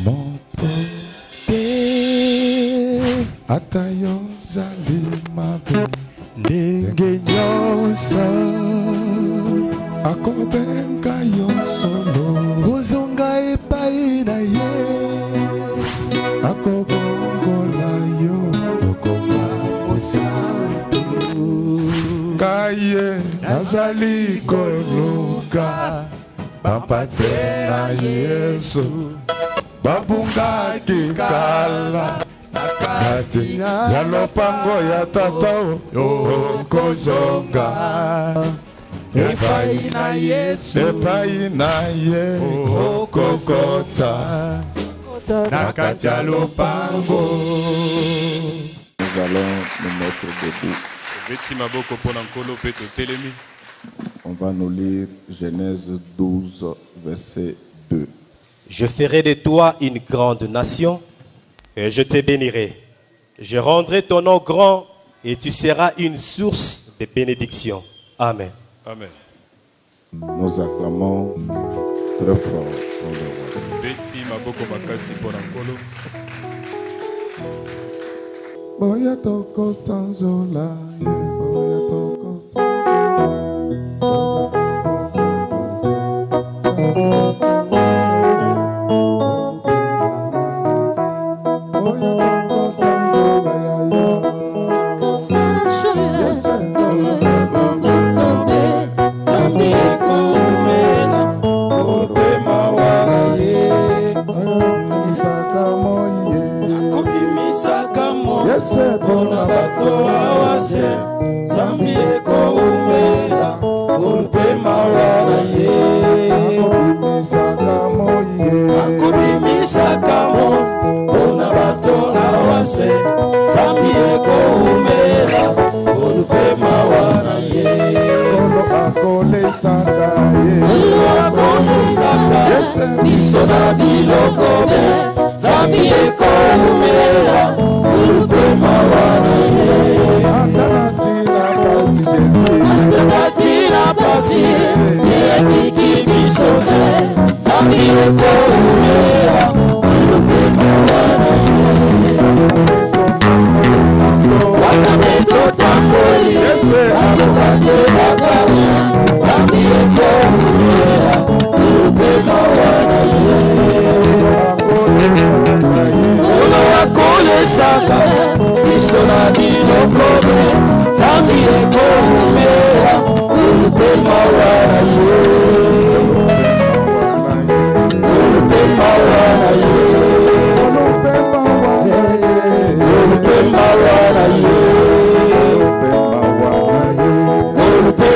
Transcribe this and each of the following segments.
motote atayo zali mabe ndenge nyonso akobenga yo solo ozonga epai na ye akobongola yo okoma posantu kaye nazali koluka bapate na Yesu babungaki kala kati ya lopango ya tata okozonga epai na Yesu epai na ye okokota na kati ya lopango. Nous allons nous mettre debout. On va nous lire Genèse 12, verset 2. Je ferai de toi une grande nation et je te bénirai. Je rendrai ton nom grand et tu seras une source de bénédiction. Amen. Amen. Nous acclamons très fort pour le roi. Boya toko sanzola, boya toko Bisona bilokobe Zambi eko umela Ulupe mawana ye Antanatila pasi Neatiki bisone Zambi eko umela Ulupe mawana ye Wakameto tamboli Wakakate bakari Zambi eko umela Ulupe mawana ye Olo akole saka Isona bilokobe Zambi eko umela Ulupe mawana ye Ulupe mawana ye Ulupe mawana ye Ulupe mawana ye Zali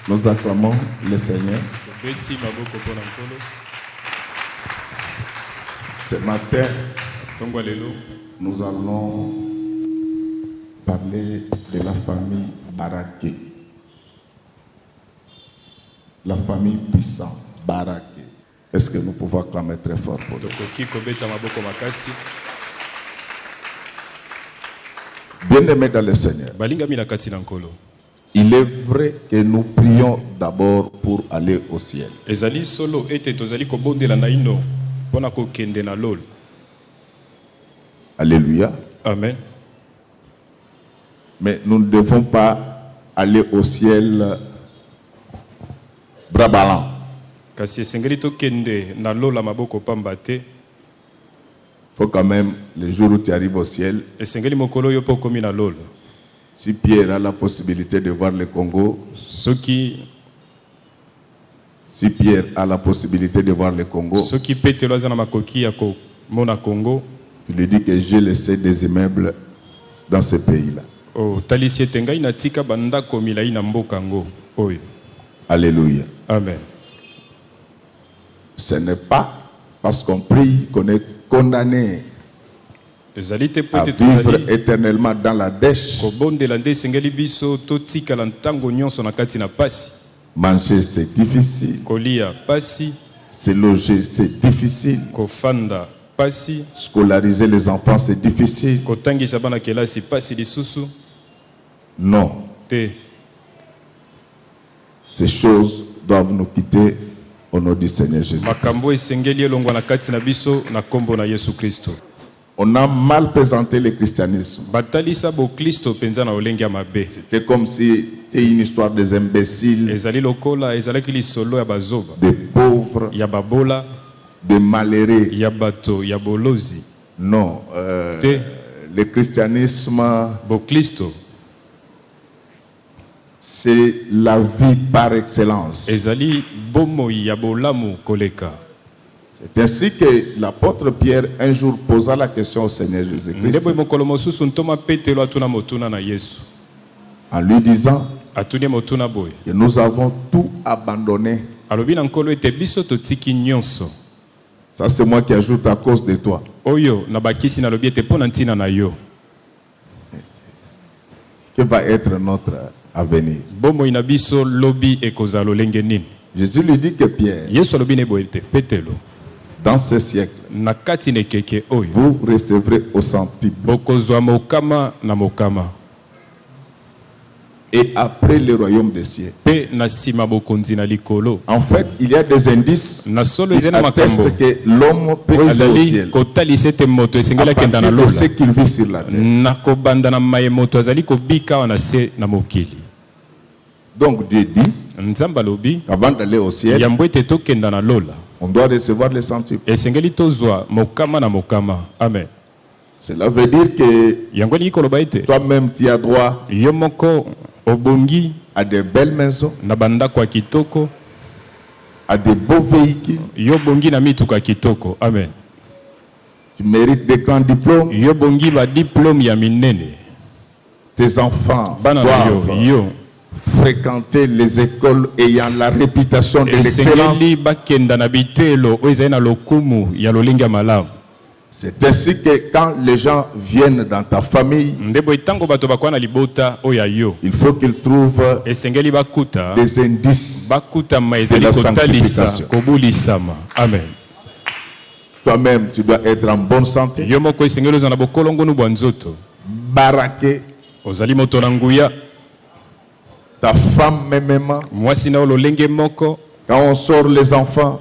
Nous acclamons le Seigneur. Ce matin, nous allons parler de la famille Baraké. La famille puissante, Baraké. Est-ce que nous pouvons acclamer très fort pour eux? Bien-aimés dans le Seigneur, il est vrai que nous prions d'abord pour aller au ciel. Alléluia. Amen. Mais nous ne devons pas aller au ciel bras ballants. Il faut quand même, le jour où tu arrives au ciel, si Pierre a la possibilité de voir le Congo, si Pierre a la possibilité de voir le Congo, tu lui dis que j'ai laissé des immeubles dans ce pays-là. Alléluia. Amen. Ce n'est pas parce qu'on prie qu'on est condamné à vivre éternellement dans la dèche. Manger, c'est difficile. Se loger, c'est difficile. Scolariser les enfants, c'est difficile. Non. Ces choses doivent nous quitter au nom du Seigneur Jésus-Christ. On a mal présenté le christianisme. C'était comme si c'était une histoire des imbéciles, des pauvres, des malheureux. Non, le christianisme, c'est la vie par excellence. C'est ainsi que l'apôtre Pierre un jour posa la question au Seigneur Jésus-Christ en lui disant que nous avons tout abandonné. Ça c'est moi qui ajoute à cause de toi. Quel va être notre avenir? Jésus lui dit que Pierre, dans ce siècle, vous recevrez au centuple. Et après le royaume des cieux. En fait, il y a des indices qui attestent que l'homme peut aller au ciel à partir de ce qu'il vit sur la terre. Donc Dieu dit qu'avant d'aller au ciel, on doit recevoir le centuple. Amen. Cela veut dire que toi-même tu as droit à des belles maisons, à des beaux véhicules. Amen. Tu mérites des grands diplômes. Tes enfants doivent fréquenter les écoles ayant la réputation de l'excellence. C'est ainsi que quand les gens viennent dans ta famille, il faut qu'ils trouvent des indices de la sanctification. Amen. Toi-même, tu dois être en bonne santé, baraqué, ta femme même. Quand on sort les enfants,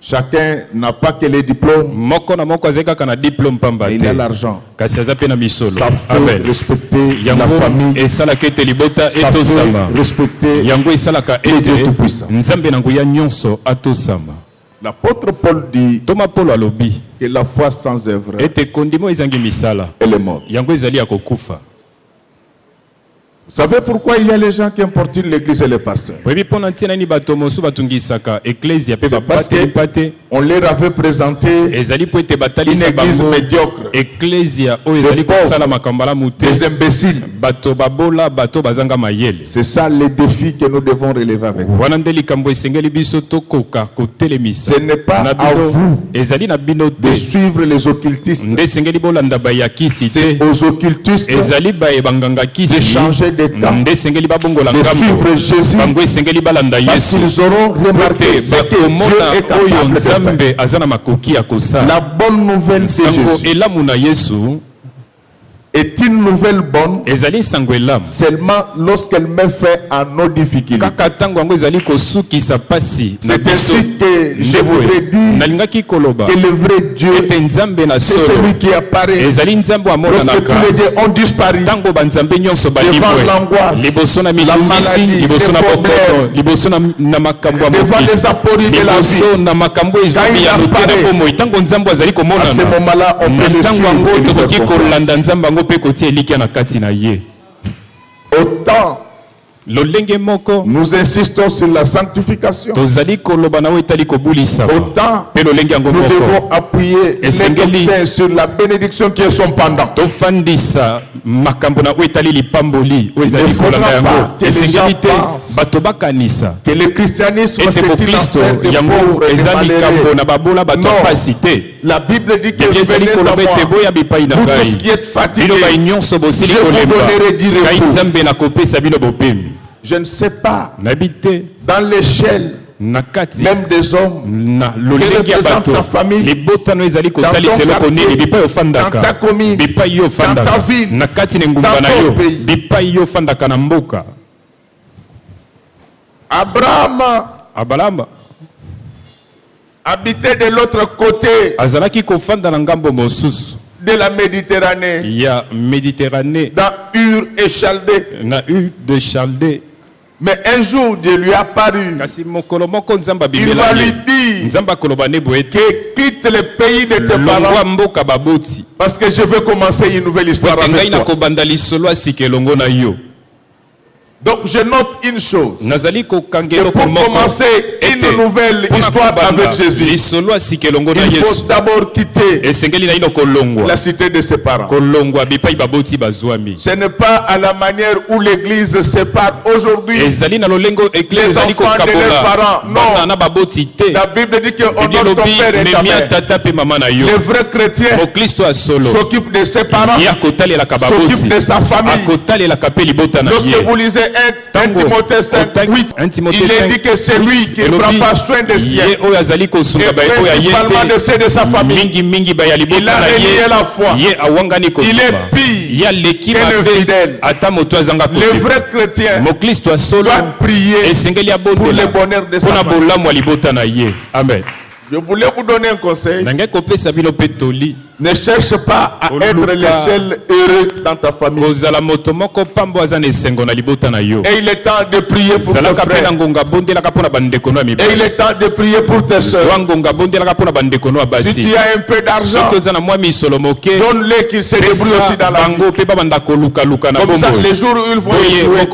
chacun n'a pas que les diplômes, mais il a l'argent. Ça fait respecter la famille, ça fait respecter le Dieu Tout-Puissant. L'apôtre Paul dit que la foi sans œuvre, elle est morte. Vous savez pourquoi il y a les gens qui importunent l'église et les pasteurs? C'est parce qu'on leur avait présenté une église médiocre, des imbéciles. C'est ça les défis que nous devons relever avec vous. Ce n'est pas à vous de suivre les occultistes. C'est aux occultistes de changer de suivre Jésus, parce qu'ils auront remarqué ce que Dieu est capable de faire. La bonne nouvelle de Jésus est une nouvelle bonne seulement lorsqu'elle met fin à nos difficultés. C'est ainsi que je voudrais dire que le vrai Dieu, c'est celui qui apparaît lorsque tous les dieux ont disparu devant l'angoisse, la maladie, les problèmes, devant les apories de la vie. Quand il apparaît, à ce moment-là, on peut le suivre. Autant nous insistons sur la sanctification, autant nous devons appuyer les médecins sur la bénédiction qui est son pendant. Il ne faudra pas que les gens pensent que le christianisme c'est une affaire de pauvres et de malheureux. Non. La Bible dit que venez à moi, vous tous qui êtes fatigués, je vous donnerai du repos. Je ne sais pas, dans l'échelle même des hommes, que représente ta famille, dans ton quartier, dans ta commune, dans ta ville, dans ton pays. Abraham habitait de l'autre côté de la Méditerranée, dans Ur et Chaldée. Mais un jour, Dieu lui a apparu. Il va lui dire que quitte le pays de tes parents, parce que je veux commencer une nouvelle histoire avec toi. Donc je note une chose, que pour commencer une nouvelle histoire avec Jésus, il faut d'abord quitter la cité de ses parents. Ce n'est pas à la manière où l'église sépare aujourd'hui les enfants de leurs parents. Non, la Bible dit qu'on honore ton père et ta mère. Le vrai chrétien s'occupe de ses parents, s'occupe de sa famille. Lorsque vous lisez 1 Timothée 5:8, il est dit que c'est lui qui ne prend pas soin des siens, et principalement de ceux de sa famille. Il a renié la foi. Il est pire que le fidèle. Le vrai chrétien doit prier pour le bonheur de sa famille. Amen. Je voulais vous donner un conseil. Ne cherche pas à être le seul heureux dans ta famille. Et il est temps de prier pour tes frères. Et il est temps de prier pour tes soeurs. Si tu as un peu d'argent, donne-les qu'ils se débrouillent aussi dans la vie. Comme ça, les jours où ils vont échouer,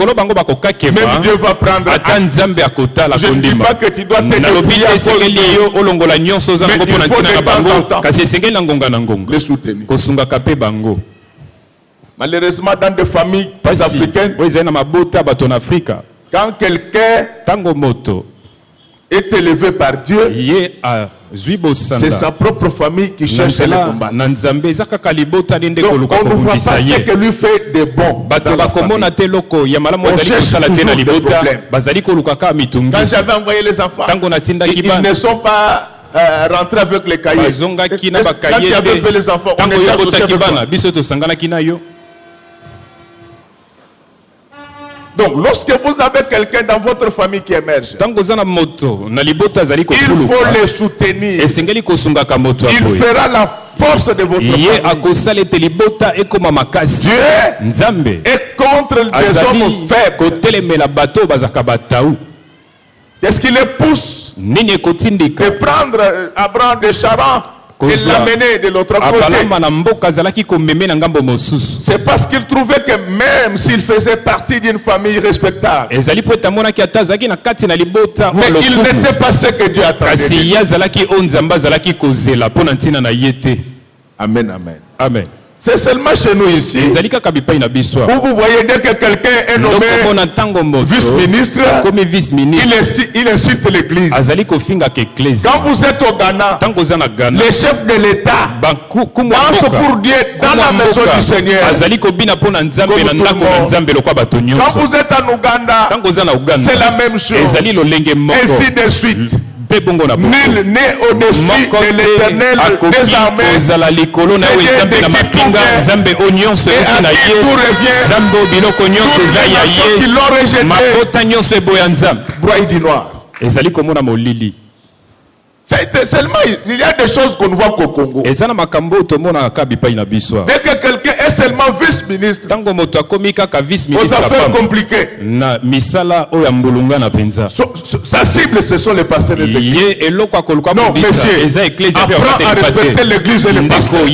même Dieu va prendre acte. Je ne dis pas que tu dois te débrouiller à cause d'eux, mais il faut de temps en temps les soutenir. Malheureusement, dans des familles africaines, quand quelqu'un est élevé par Dieu, c'est sa propre famille qui cherche à le combattre. Donc on ne voit pas ce que lui fait de bon dans la famille. On cherche toujours des problèmes. Quand j'avais envoyé les enfants, ils ne sont pas rentrés avec les cahiers. Quand tu avais fait les enfants, on était associés avec toi. Donc, lorsque vous avez quelqu'un dans votre famille qui émerge, il faut le soutenir. Il fera la force de votre famille. Dieu est contre les hommes faibles. Qu'est-ce qui les pousse de prendre Abraham de Charan et l'amener de l'autre côté? C'est parce qu'il trouvait que même s'il faisait partie d'une famille respectable, mais il n'était pas ce que Dieu attendait. Amen, amen. Amen. C'est seulement chez nous ici où vous voyez dès que quelqu'un est nommé vice-ministre, il insulte l'église. Quand vous êtes au Ghana, les chefs de l'État dansent pour Dieu dans la maison du Seigneur. Quand vous êtes en Ouganda, c'est la même chose. Ainsi de suite. Nul n'est au-dessus de l'Éternel des armées. C'est Dieu qui tout revient. Toutes les nations qui l'ont rejeté. Broye du noir. Seulement, il y a des choses qu'on voit qu'au Congo. Dès que quelqu'un est seulement vice-ministre, aux affaires compliquées, sa cible, ce sont les pasteurs des églises. Non, messieurs, apprends à respecter l'église et les pasteurs.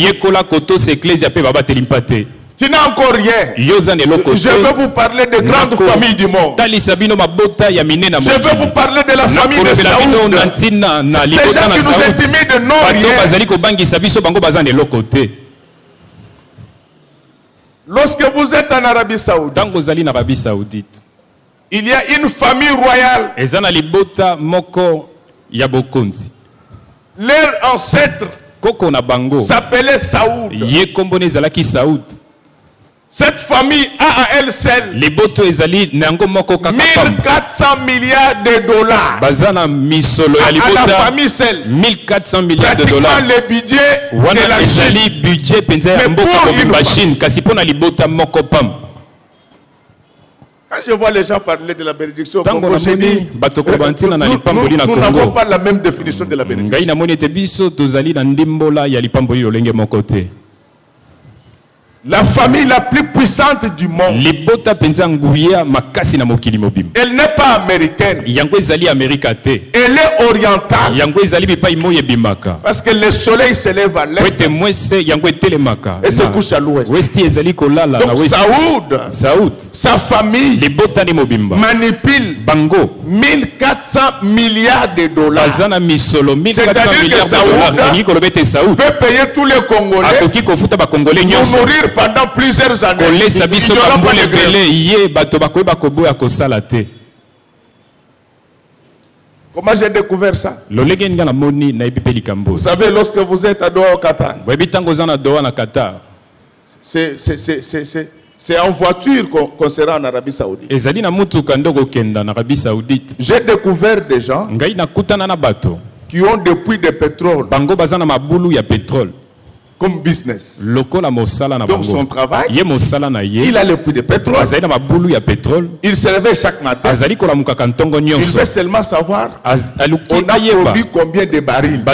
Tu n'as encore rien. Je veux vous parler des grandes familles du monde. Je veux vous parler de la famille de Saoud. Ces gens qui nous intimident n'ont rien. Lorsque vous êtes en Arabie Saoudite, il y a une famille royale. Leur ancêtre s'appelait Saoud. Cette famille a à elle seule 1400 milliards de dollars. À la famille seule. 1400 milliards de dollars. Le budget de la Chine. Mais pour une machine, quand je vois les gens parler de la bénédiction, nous n'avons pas la même définition de la bénédiction. La famille la plus puissante du monde. Elle n'est pas américaine. Elle est orientale. Parce que le soleil se lève à l'est et se couche à l'ouest. Donc Saoud, sa famille manipule 1400 milliards de dollars. C'est-à-dire que Saoud peut payer tous les Congolais pour nourrir pendant plusieurs années. Il n'y aura pas de grève. Comment j'ai découvert ça? Vous savez, lorsque vous êtes à Doha au Qatar, c'est en voiture qu'on sera en Arabie Saoudite. J'ai découvert des gens qui ont des puits de pétrole comme business. Donc son travail, il a le puits de pétrole. Il se réveille chaque matin. Il veut seulement savoir on a produit combien de barils.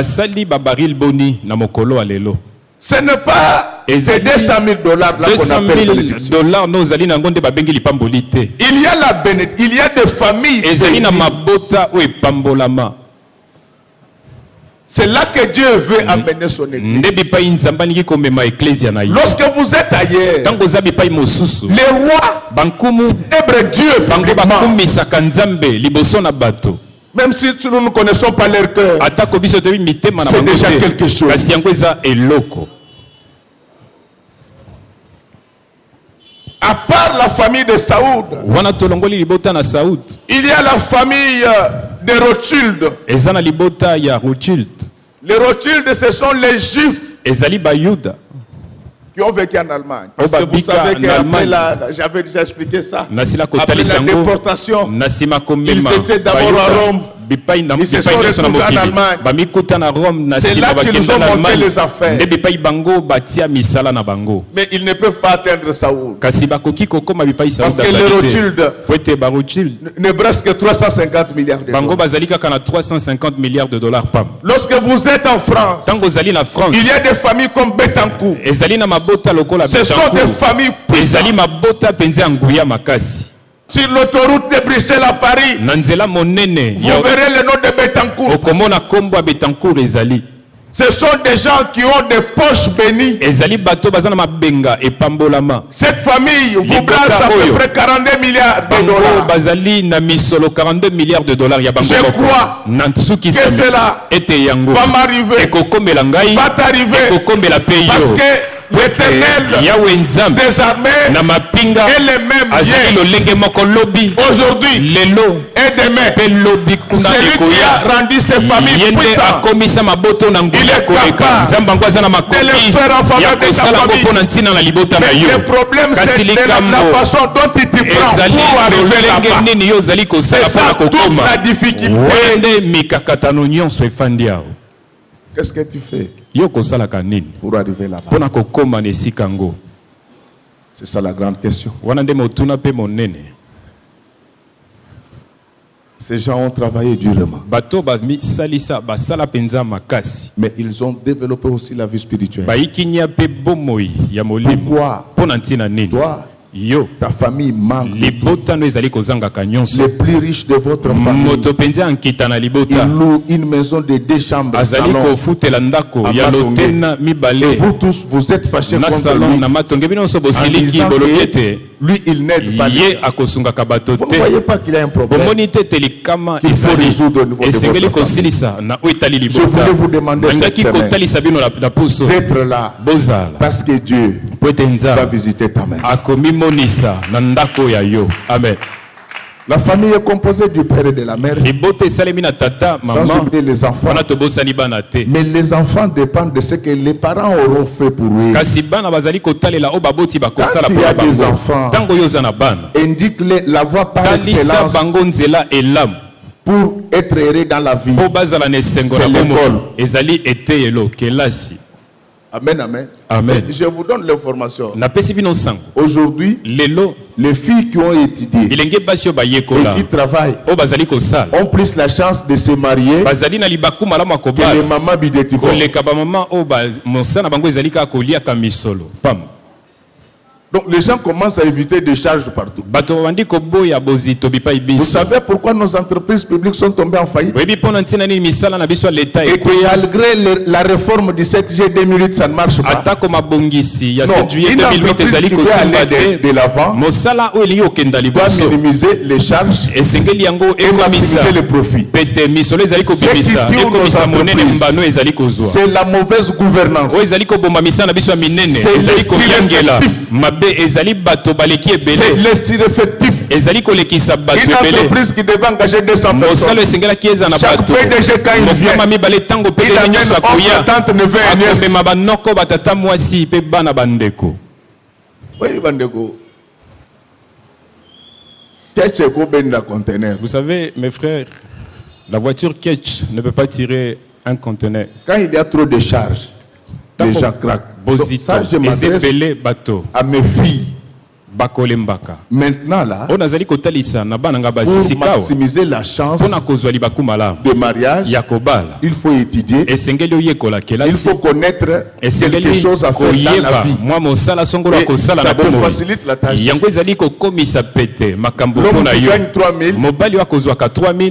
Ce n'est pas ces 200 000 dollars là qu'on appelle bénédiction. Il y a la bénédiction. Il y a des familles. C'est là que Dieu veut amener son église. Lorsque vous êtes ailleurs, les rois célèbrent Dieu publiquement. Même si nous ne connaissons pas leur cœur, c'est déjà quelque chose. À part la famille de Saoud, il y a la famille de Rothschild. Les Rothschild, ce sont les Juifs qui ont vécu en Allemagne. Parce que vous savez qu'après j'avais déjà expliqué ça. Après la déportation, ils étaient d'abord à Rome. Ils se sont retrouvés en Allemagne. C'est là qu'ils nous ont monté les affaires. Mais ils ne peuvent pas atteindre Saoul. Parce que les Rothschild ne brassent que 350 milliards de dollars. Lorsque vous êtes en France, il y a des familles comme Betancourt. Ce sont des familles puissantes. Sur l'autoroute de Bruxelles à Paris, vous verrez le nom de Betancourt. Ce sont des gens qui ont des poches bénies. Cette famille vous brasse à peu près 42 milliards de dollars. Je crois que cela va m'arriver, va t'arriver, parce que l'Éternel des armées est le même hier, aujourd'hui et demain. Celui qui a rendu ses familles puissantes, il est capable de le faire en faveur de sa famille. Mais le problème, c'est la façon dont il t'y prend pour arriver là-bas. C'est ça toute la difficulté. Qu'est-ce que tu fais pour arriver là-bas? C'est ça la grande question. Ces gens ont travaillé durement. Mais ils ont développé aussi la vie spirituelle. Pourquoi toi, ta famille manque? Les plus riches de votre famille, ils louent une maison de 2 chambres, salon, et vous tous, vous êtes fâchés contre lui en disant que lui, il n'aide pas les gens. Vous ne voyez pas qu'il y a un problème qu'il faut résoudre au niveau de votre famille. Je voulais vous demander cette semaine d'être là parce que Dieu va visiter ta maison. Amen. La famille est composée du père et de la mère, sans oublier les enfants. Mais les enfants dépendent de ce que les parents auront fait pour eux. Quand il y a des enfants, indique-les la voie par excellence pour être heureux dans la vie. C'est l'école. Amen, amen. Amen. Je vous donne l'information. Aujourd'hui, les filles qui ont étudié et qui travaillent ont plus la chance de se marier que les mamans bidétivores. Donc les gens commencent à éviter des charges partout. Vous savez pourquoi nos entreprises publiques sont tombées en faillite? Et que malgré la réforme du 7G 2008, ça ne marche pas. Non, une entreprise qui veut aller de l'avant doit minimiser les charges et maximiser les profits. Ce qui tue nos entreprises, c'est la mauvaise gouvernance. C'est les sureffectifs. Une entreprise qui devait engager 200 personnes. Chaque PDG quand il vient, il amène oncle, tante, neveu et nièce. Oui, bandeko. Vous savez, mes frères, la voiture Ketch ne peut pas tirer un conteneur. Quand il y a trop de charges, les gens craquent. Donc, ça, je m'adresse à mes filles. Maintenant là, pour maximiser la chance de mariage, il faut étudier, il faut connaître quelque chose à faire dans la vie. Et ça te facilite la tâche. L'homme qui gagne 3 000,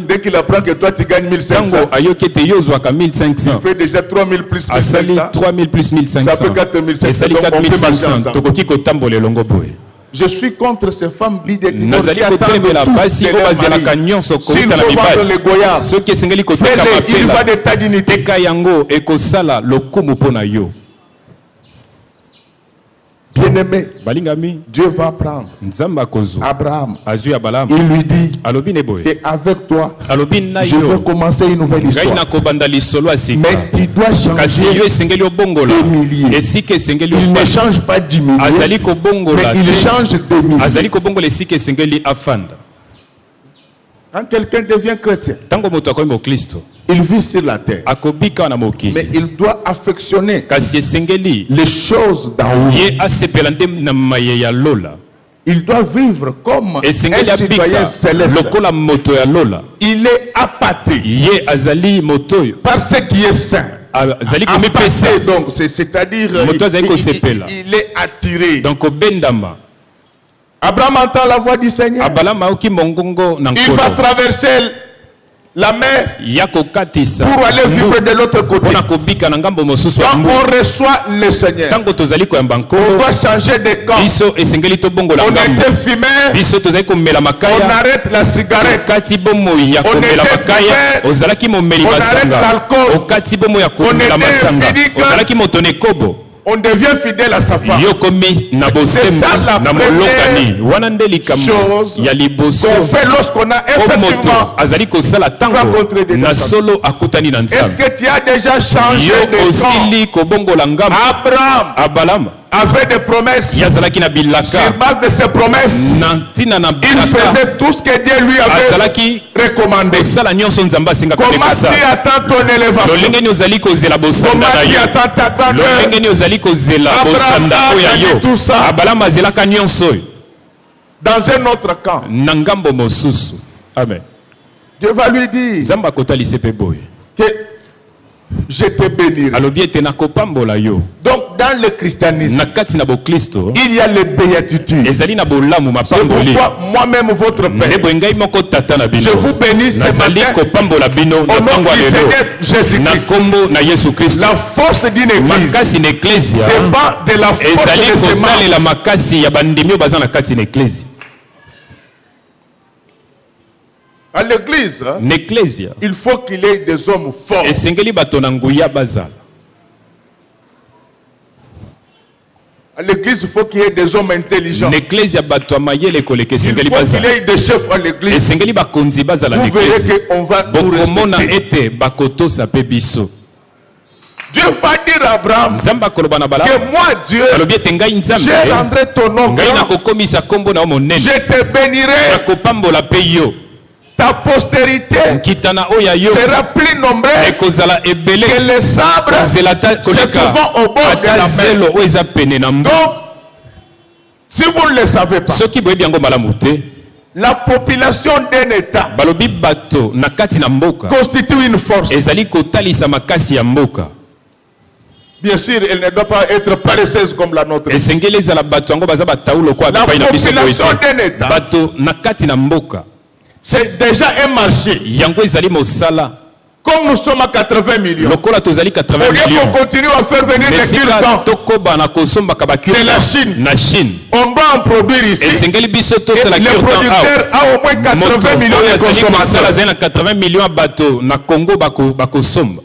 dès qu'il apprend que toi tu gagnes 1 500, il fait déjà 3 000 plus 1 500, ça fait 4 500, donc on peut marcher ensemble. Je suis contre ces femmes bidétivores qui attendent tout de leur mari. S'il faut vendre les goyards, fais-les, il va de ta dignité. Bien-aimé, balingami Dieu va prendre nzamba kozu Abraham. azui abalam Il lui dit alobi ne boye qu'avec toi, alobi na je vais yo commencer une nouvelle ngai histoire. na kobanda lisolo asika Mais tu dois kasi yo changer. esengeli obongola Des milliers. esika esengeli Il ne ofanda change pas 10 milliers, azali kobongola mais il te. change des milliers. azali kobongola esika esengeli afanda Quand quelqu'un devient chrétien, ntango moto akomi moklisto il vit sur la terre. akobika na Mais mokili il doit affectionner kasi esengeli les choses d'en haut. ye asepela nde na maye ya lola Il doit vivre comme esengeli un citoyen abika céleste. lokola moto ya lola Il est appâté ye azali moto oyo par ce qui est saint. azali komipesa Appâté, donc, c'est-à-dire Moto azali kosepela. il est attiré. donc obendama Abraham entend la voix du Seigneur. abalama aoki mongongo na Il va nkolo traverser la mer ya kokatisa pour aller vivre de l'autre côté. mpona kobika na ngambo mosusu ya Quand mbu on reçoit le Seigneur, ntango tozali koyamba on nkolo doit changer de camp. biso esengeli tobongola On ngambo était fumé, biso tozali komela on makaya arrête la cigarette. okati bomoi ya On komela était makaya buveur, ozalaki momeli on arrête masanga l'alcool. okati bomoi ya On komela était masanga fidèle. ozalaki moto na ekobo On devient fidèle à sa femme. yo komi na C'est bosembo ça la na première molokani wana nde likambo chose ya liboso qu'on fait lorsqu'on a o moto effectivement. azali kosala ntango rencontrer des na personnes. solo akutani na Est-ce nzambe que tu as déjà changé yo de camp? osili kobongola ngambo Abraham abalama avait des promesses. ye azalaki na Sur bilaka base de ses promesses, na ntina na il bilaka faisait tout ce que Dieu lui avait azalaki recommandé. kosala nyonso nzambe asengaka Comment kosala tu attends ton élévation? lolenge nini ozali kozela bosanda Comment na tu yo attends ta grandeur? lolenge nini ozali kozela Abraham bosanda a oyo ya gagné yo tout ça. abalama azelaka nyonso oyo Dans un autre camp, na ngambo mosusu amen Dieu va lui dire nzambe akotalisa mpe boye que je te bénirai. alobi ete nakopambola yo Donc, dans le christianisme, na kati na boklisto il y a les béatitudes. ezali na bolamu C'est mapamboli pourquoi moi-même, votre nde Père, boye ngai moko tata na je bino vous bénis ce nazali matin kopambola bino na au nom ntango ya du lelo Seigneur na Jésus-Christ. nkombo na yesu kristo La force d'une église makasi na eklesia dépend de la force ezali de ses membres. kotalela makasi ya bandimi oyo baza na kati na eklesia À l'église, hein, na eklesia il faut qu'il y ait des hommes forts. esengeli bato na nguya bazala À l'église, il faut qu'il y ait des hommes intelligents. na eklesia bato ya mayele koleka Il esengeli faut qu'il y bazala ait des chefs à l'église. esengeli bakonzi bazala na Vous verrez eklesia qu'on va nous bokomona respecter. ete bakotosa mpe biso Dieu va dire à Abraham nzambe akoloba na que balamu moi, Dieu, alobi ete ngai nzambe je rendrai ton nom ngai grand. nakokomisa nkombo na yo monene Je te bénirai. nakopambola mpe yo Ta postérité nkitana oyo ya yo sera plus nombreuse ekozala ebele que les sabres kozela se koleka trouvant au bord de la ata mer. zelo oyo eza pene na mbu Donc, si vous ne le savez pas, soki boyebi yango malamu te la population d'un État balobi bato na kati na mboka constitue une force. ezali kotalisa makasi ya mboka Bien sûr, elle ne doit pas être paresseuse comme la nôtre. esengeli ezala bato yango baza bataulo kwa La bipai na biso boye population te. d'un État, bato na kati na mboka c'est déjà un marché. yango ezali mosala Comme nous sommes à 80 millions, lokola tozali 80 au lieu qu'on millions continue à faire venir des mesika cultants, tokoba na kosombaka De la bakurta Chine. na chine on doit en produire ici. esengeli biso Et tosala le kurta producteur a au moins 80 millions de azali kosala consommateurs. azali na 80 millions ya bato na congo bakosomba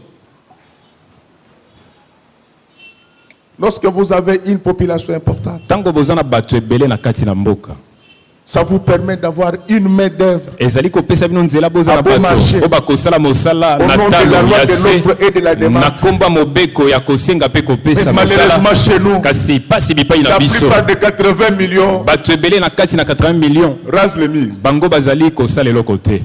Lorsque vous avez une population importante, ntango boza na bato ebele na kati na mboka ça vous permet d'avoir une main d'œuvre ezali kopesa bino nzela boza na A bon bato marché. oyo bakosala mosala au na nom de talo la loi ya de se l'offre et de la na demande. nkombo ya mobeko ya kosenga mpe Mais kopesa malheureusement, mosala chez nous, kasi pasi bipai na la biso plupart des 80 millions bato ebele na kati na 80 millions rasent le mur. bango bazali kosala eloko te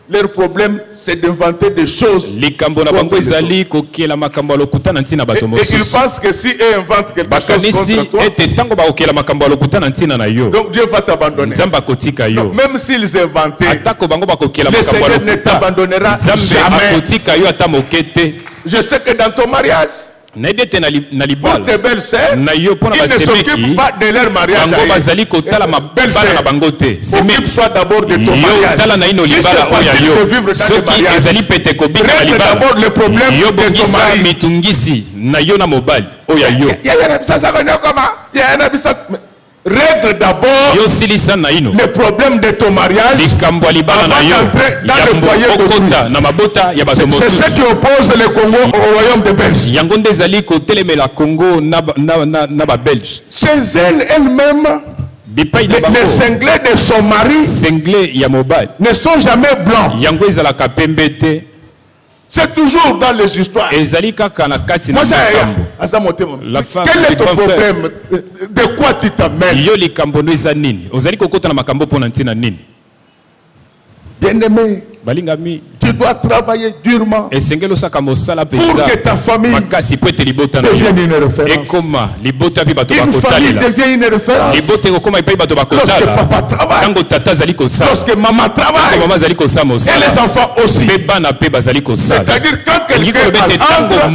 Leur problème, c'est d'inventer des choses. likambo na contre bango les ezali kokela makambo ya lokuta na ntina Et, bato et ils mosusu pensent que si eux inventent quelque chose bakanisi contre toi, ete ntango bakokela makambo ya lokuta na ntina na yo donc Dieu va t'abandonner. nzambe akotika Non, yo même s'ils inventaient, atako bango bakokela le makambo ya Seigneur ne lokuta t'abandonnera nzambe jamais. akotika yo ata moke te Je sais que dans ton mariage, nayebi ete na pour libala tes belles sœurs, na yo mpo na ils ne basemeki s'occupent pas de leur mariage. bango bazali kotala Belle mabala na sœur, bango te semeki occupe-toi d'abord de ton yo mariage. tala na ino Si c'est libala oyo ya facile de yo vivre dans le soki mariage, ezali pete kobika na règle libala d'abord le problème yo de ton bongisa mari. mitungisi na yo na mobali oyo ya yo Règle d'abord les problèmes de ton mariage avant d'entrer dans le foyer d'autrui. C'est ce qui oppose le Congo au royaume de Belgique. Chez elle elle-même, les cinglés de son mari ne sont jamais blancs. C'est toujours dans les histoires. Moi, quel est ton problème? De quoi tu t'amènes? Bien-aimé, tu dois travailler durement pour que ta famille devienne une référence. Une famille devient une référence lorsque papa travaille, lorsque maman travaille, et les enfants aussi. C'est-à-dire quand quelqu'un entre,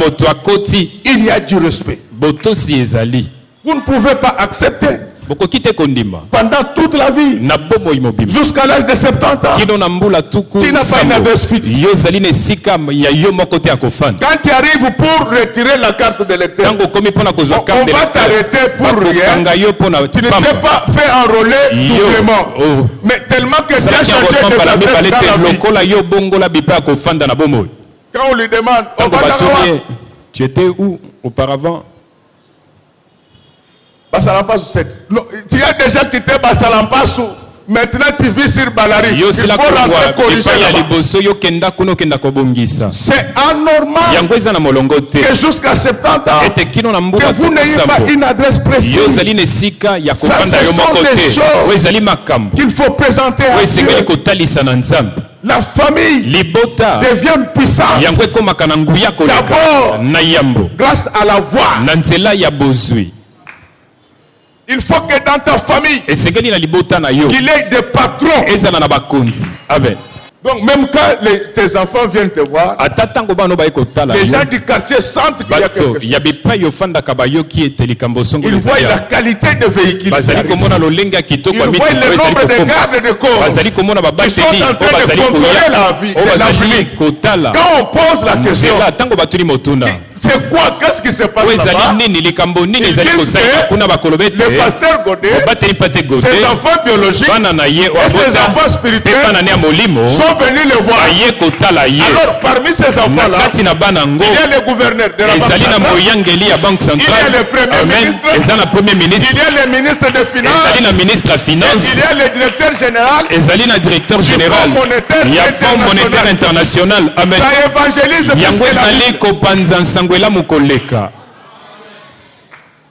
il y a du respect. Vous ne pouvez pas accepter pendant toute la vie, jusqu'à l'âge de 70 ans, tu n'as pas une adresse fixe. Quand tu arrives pour retirer la carte de lecteur, on va t'arrêter pour rien. Tu ne t'es pas fait enrôler doublement. Mais tellement que tu as changé de adresse dans la vie. Quand on lui demande, tu étais où auparavant? Tu as déjà quitté Basalampasu. Maintenant tu vis sur Balari. Il faut rentrer corriger là-bas. C'est anormal que jusqu'à 70 ans que vous n'ayez pas une adresse précise. Ça, ce sont des choses qu'il faut présenter à Dieu. La famille devient puissante d'abord grâce à la voix. Il faut que dans ta famille, qu'il y ait des patrons. Amen. Donc même quand tes enfants viennent te voir, les gens du quartier sentent qu'il y a quelque chose. Ils voient la qualité de véhicules. Ils voient le nombre de gardes de corps. Ils sont en train de contrôler la vie, l'avenir. Quand on pose la question, c'est quoi? Qu'est-ce qui se passe là-bas? Ils disent que le pasteur Godet, ses enfants biologiques et ses enfants spirituels sont venus le voir. Alors parmi ces enfants-là, il y a le gouverneur de la Banque centrale, il y a le premier ministre, il y a le ministre des Finances, il y a le directeur général, il y a le Fonds monétaire international. Ça évangélise parce que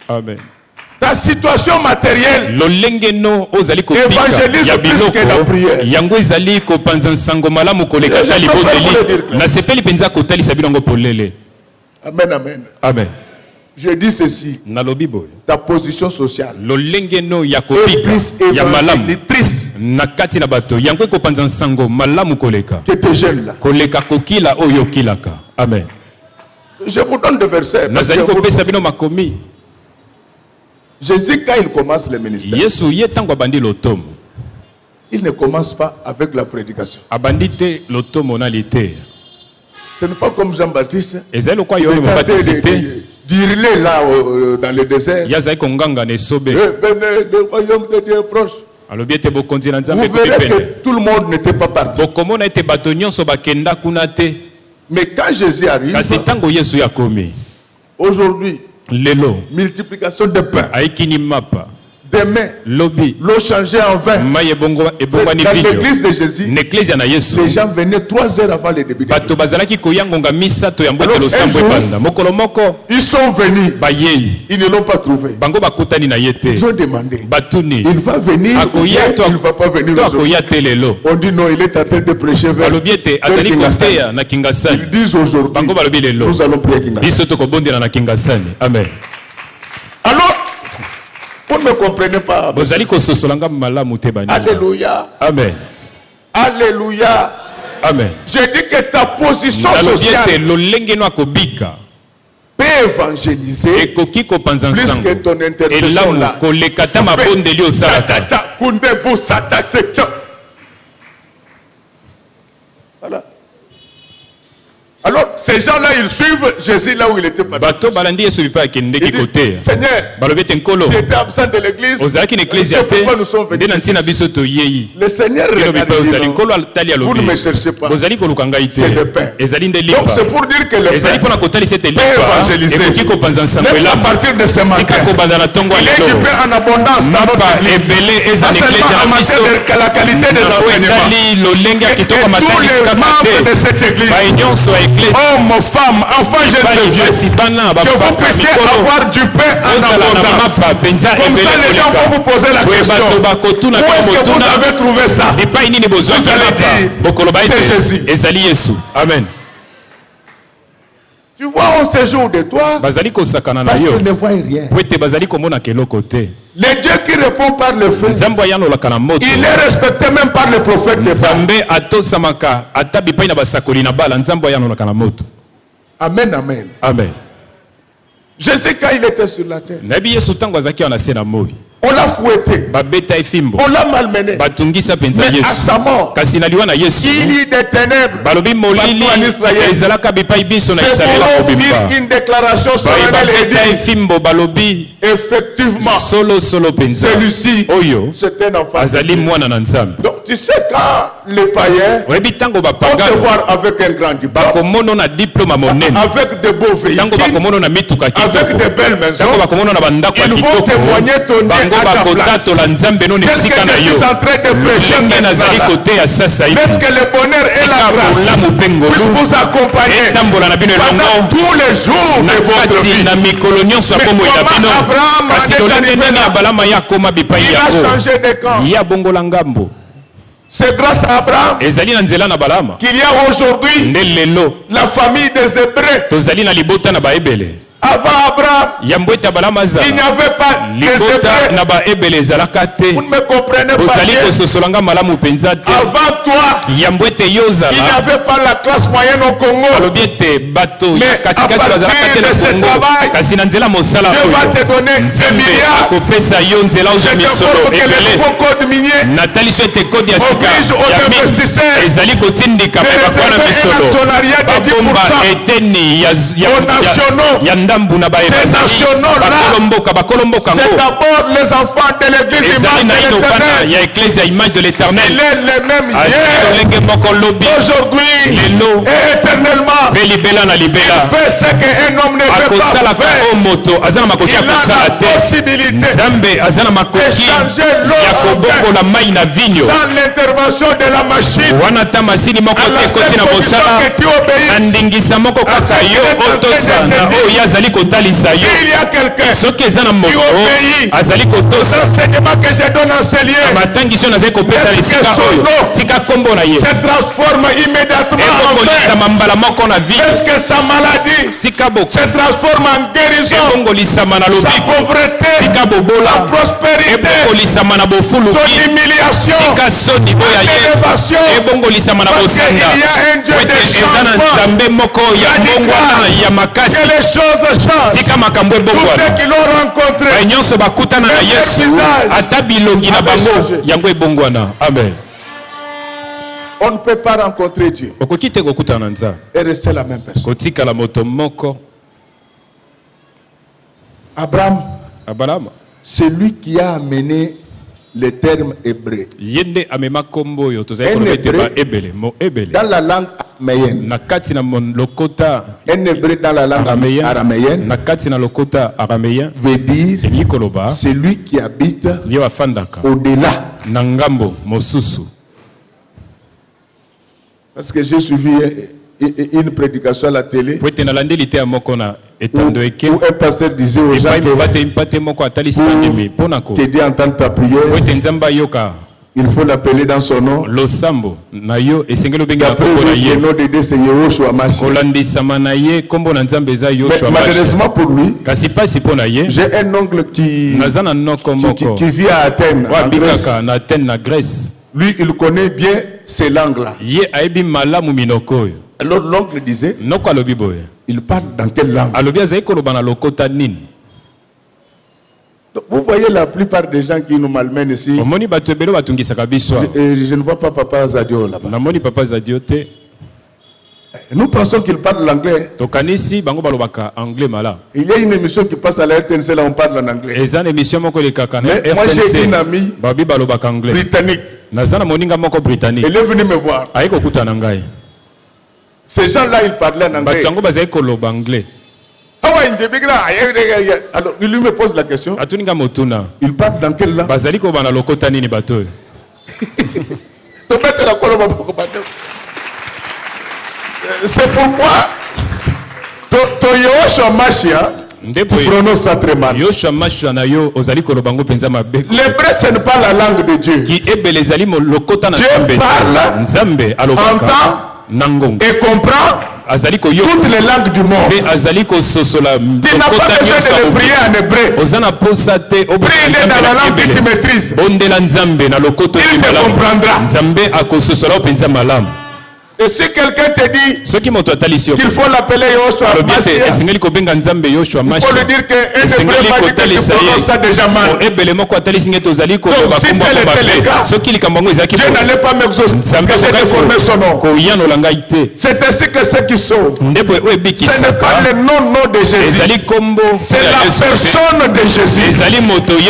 Amen. ta situation matérielle évangélise plus que la prière. Amen, amen. Amen. Je dis ceci. Ta position sociale est plus évangélitrice que tes jeunes là. Amen. Je vous donne des versets. Jésus, quand il commence le ministère, il ne commence pas avec la prédication. Ce n'est pas comme Jean-Baptiste. Dire-les là dans le désert. Venez, le royaume de Dieu est proche. Vous verrez que tout le monde n'était pas parti. Mais quand Jésus arrive, aujourd'hui, multiplication de pain. Demain, l'eau changeait en vin. Dans l'église de Jésus, les gens venaient 3 heures avant le début de ils sont venus. Ils ne l'ont pas trouvé. Ils ont demandé. Il va venir ou il ne va pas venir aujourd'hui. On dit non, il est en train de prêcher vers Kingasani. Ils disent aujourd'hui, nous allons prier Kingasani. Amen. Alors, vous ne me comprenez pas. Alléluia. Amen. Alléluia. Amen. Je dis que ta position sociale peut évangéliser plus que ton intercession là. Voilà. Alors, ces gens-là, ils suivent Jésus là où il était parti. Bato balandi Yesu bipa akende ki côté. Seigneur, Balobete nkolo. tu étais absent de l'église. Ozalaki na église C'est te. pourquoi nous sommes venus. Nde nantina biso to yeyi. Le Seigneur Kilo bipa regarde, ozali dit, nkolo altali vous ne alobi. me cherchez pas. Ozali koluka ngai te. C'est le pain. Ezali nde lipa. Donc c'est pour dire que le Ezali pain pona kotalisa ete peut évangéliser. lipa. Ekoki kopanza nsambo Laisse à elamba. partir de ce matin. Tika kobanda na tongo Il y a du lelo. pain en abondance dans notre Mapa église. ebele eza Pas na seulement église en ya matière biso. de la qualité des enseignements. Etali lolenge ya Et kitoko tous matali les membres de cette église, ba nyonso ya église. hommes, femmes, enfants, jeunes et vieux, que vous puissiez avoir du pain en abondance. Comme ça, les gens vont vous poser la question. Où est-ce que vous avez trouvé ça? Vous allez dire, c'est Jésus. Amen. Tu vois, on séjourne de toi parce qu'ils ne voient rien. Le Dieu qui répond par le feu, il est respecté même par le prophète de Baal. Amen, amen. Amen. Jésus, quand il était sur la terre, on l'a fouetté, on l'a malmené, mais à sa mort, il y a des ténèbres partout en Israël. C'est pour offrir une déclaration solennelle et dire, effectivement, celui-ci, c'est un enfant. Donc tu sais, quand les païens vont te voir avec un grand diplôme, avec de beaux véhicules, avec de belles maisons, ils vont témoigner ton Dieu à ta place. Qu'est-ce que je suis en train de prêcher maintenant? Est-ce que le bonheur et la grâce puissent vous accompagner pendant tous les jours de votre vie? Mais comment Abraham en est arrivé là? Il a changé de camp. C'est grâce à Abraham qu'il y a aujourd'hui la famille des Hébreux. Avant Abraham, il n'y avait pas des Hébreux. Vous ne me comprenez pas bien. Avant toi, il n'y avait pas la classe moyenne au Congo. Mais à partir de ce travail, Dieu va te donner 1 milliard. Je te forme que le nouveau code minier oblige aux investisseurs de réserver un actionnariat de 10% aux nationaux. Ces nationaux-là, c'est d'abord les enfants de l'église image de l'Éternel. Il est le même hier, aujourd'hui et éternellement. Il fait ce qu'un homme ne peut pas faire. Il a la possibilité d'échanger l'eau sans l'intervention de la machine. À la seule condition que tu obéisses à s'il y a quelqu'un qui obéit aux enseignements que je donne en ces lieux, est-ce que son nom se transforme immédiatement en paix? Est-ce que sa maladie se transforme en guérison? Sa pauvreté, sa prospérité, son humiliation, son élévation, parce qu'il y a un Dieu de changement radical. Que les choses changent. Tous ceux qui l'ont rencontré, Amen. On ne peut pas rencontrer Dieu et rester la même personne. Abraham, c'est lui qui a amené les termes hébreux. Dans la langue araméenne. Un hébreu dans la langue araméenne veut dire celui qui habite au-delà. Parce que j'ai suivi une prédication à la télé où un pasteur disait aux gens pour t'aider à entendre ta prière, il faut l'appeler dans son nom. Malheureusement pour lui, j'ai un oncle qui vit à Athènes, en Grèce. Lui, il connaît bien ces langues-là. Alors l'oncle disait, il parle dans quelle langue? Vous voyez la plupart des gens qui nous malmènent ici. Je ne vois pas Papa Zadio là-bas. Nous pensons qu'il parle l'anglais. Tokanisi bango balobaka anglais mala. Il y a une émission qui passe à la RTNC, là on parle en anglais. Et ça, émission moko le kakana. Mais moi j'ai une amie babi balobaka anglais. Britannique. Nazana moninga moko britannique. Elle est venue me voir. Aiko kutana ngai. Ces gens-là ils parlaient en anglais. Batango bazai koloba anglais. Alors il lui me pose la question. Atuninga motuna. Il parle dans quelle langue? Bazali ko bana lokota nini bato. C'est pourquoi Yoshua Mashia, tu prononces ça très mal. Yoshua Mashia na yo ozali kolobango penza mabe. L'hébreu ce n'est pas la langue de Dieu. Qui ebelezali mo lokota na Dieu parle, Nzambe alobaka entend nangongo et comprend toutes les langues du monde. Tu n'as pas besoin de le prier en hébreu. Prie-le dans la langue que tu maîtrises. Il te comprendra. Et si quelqu'un te dit qu'il faut l'appeler Yoshua Mashia, il faut lui dire qu'un hébreu m'a dit que tu prononces ça déjà mal. Donc si tel était le cas, Dieu n'allait pas m'exaucer parce que j'ai déformé son nom. C'est ainsi que ceux qui sauvent, ce n'est pas le nom de Jésus, c'est la personne de Jésus.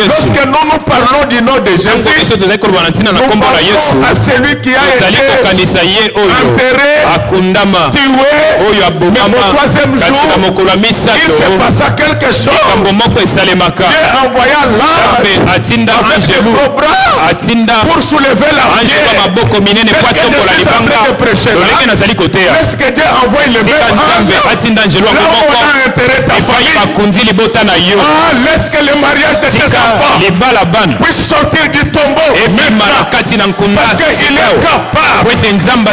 Lorsque nous parlons du nom de Jésus, nous pensons à celui qui a été enterré, tué, mais au troisième jour, il se passa quelque chose. Dieu envoya l'ange avec le gros bras pour soulever la pierre. Qu'est-ce que je suis en train de prêcher là? Est-ce que Dieu envoie le même ange là où on a enterré ta famille? Laisse que le mariage de tes enfants puisse sortir du tombeau parce qu'il est capable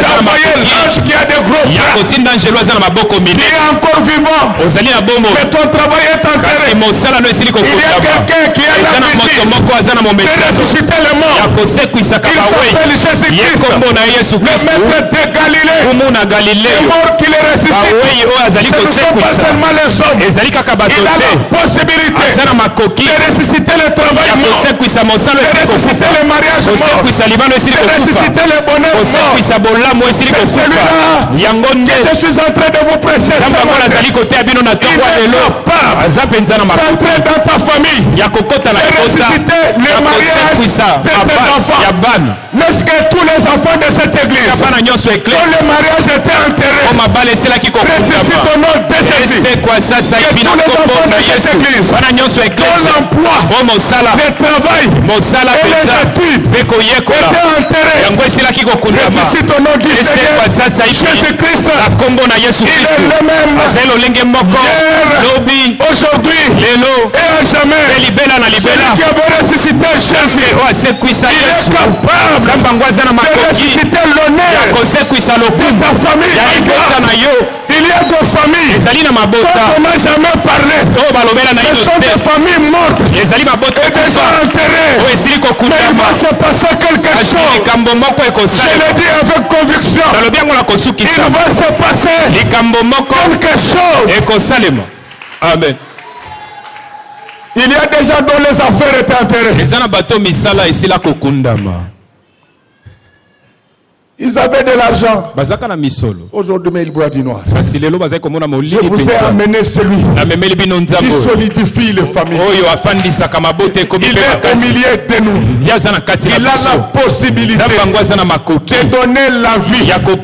d'envoyer l'ange qui a des gros bras, qui est encore vivant, mais ton travail est enterré. Il y a quelqu'un qui a l'habitude de ressusciter les morts. Il s'appelle Jésus-Christ, le maître de Galilée. Les morts qu'il est ressuscité, ce ne sont pas seulement les hommes. Il a la possibilité de ressusciter le travail mort, de ressusciter le mariage mort, de ressusciter le bonheur mort. C'est celui-là que je suis en train de vous prêcher. Il est capable d'entrer dans ta famille et ressusciter le mariage de tes enfants. N'est-ce que tous les enfants de cette église, quand le mariage était enterré, ressuscite au nom de Jésus. Que tous les enfants de cette église, dont l'emploi, le travail et les études étaient enterrés, ressuscite au nom du Seigneur Jésus-Christ. Il est le même hier, aujourd'hui et à jamais. Celui qui avait ressuscité Jésus, il est capable de ressusciter l'honneur de ta famille. Il y a des familles dont on n'a jamais parlé. Ce sont des familles mortes et déjà enterrées. Mais il va se passer quelque chose. Je le dis avec conviction. Il va se passer quelque chose. Amen. Il y a des gens dont les affaires étaient enterrées. Ils avaient de l'argent. Aujourd'hui, mais ils boivent du noir. Je vous ai amené celui qui solidifie les familles. Il est au milieu de nous. Il a la possibilité de donner la vie à tout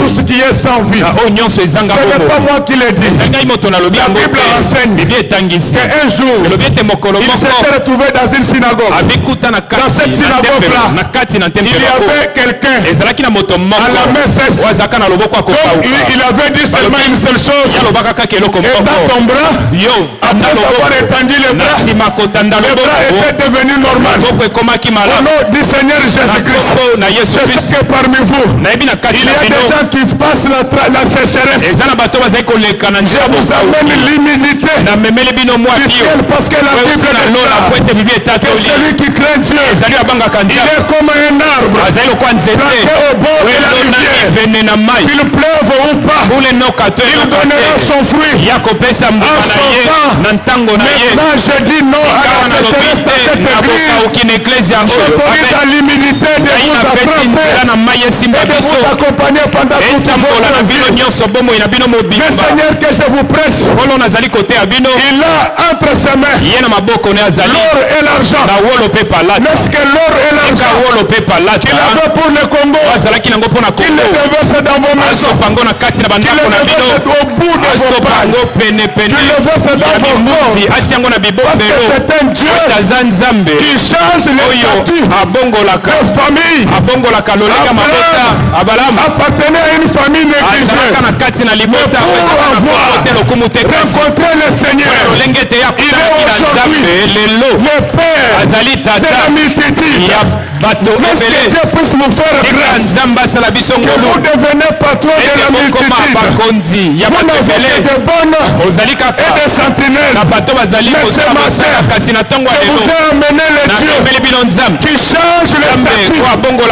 ce qui est sans vie. Ce n'est pas moi qui l'ai dit. La Bible enseigne qu'un jour, il s'était retrouvé dans une synagogue. Dans cette synagogue-là, il y avait quelqu'un à la main sèche. Il avait dit seulement une seule chose. Et dans ton bras, après avoir étendu les bras étaient devenus normaux. Au nom du Seigneur Jésus-Christ, je sais que parmi vous, il y a des gens qui passent la sécheresse. Je vous amène l'humilité du ciel parce que la Bible déclare que celui qui craint Dieu, il est comme un arbre planté au au bord de la rivière. Qu'il pleuve ou pas, il donnera son fruit en son temps. Maintenant, je dis non à la sécheresse dans cette église. J'autorise à l'humilité de vous attraper et de vous accompagner pendant toute votre vie. Le Seigneur que je vous prêche, il a entre ses mains l'or et l'argent. N'est-ce que l'or et l'argent qu'il avait pour le Congo, qu'il le déverse dans vos maisons, qu'il le déverse au bout de vos balles, qu'il le verse dans vos corps, parce que c'est un Dieu qui change les statuts de famille. Abraham appartenait à une famille négligée. Pour rencontrer le Seigneur, il est aujourd'hui le Père de la multitude. Mais ce que Dieu puisse vous faire grâce, que vous devenez patron de la multitude. Vous n'avez que de bonnes et des sentinelles. Mais ce matin, je vous ai amené le Dieu qui change le statut des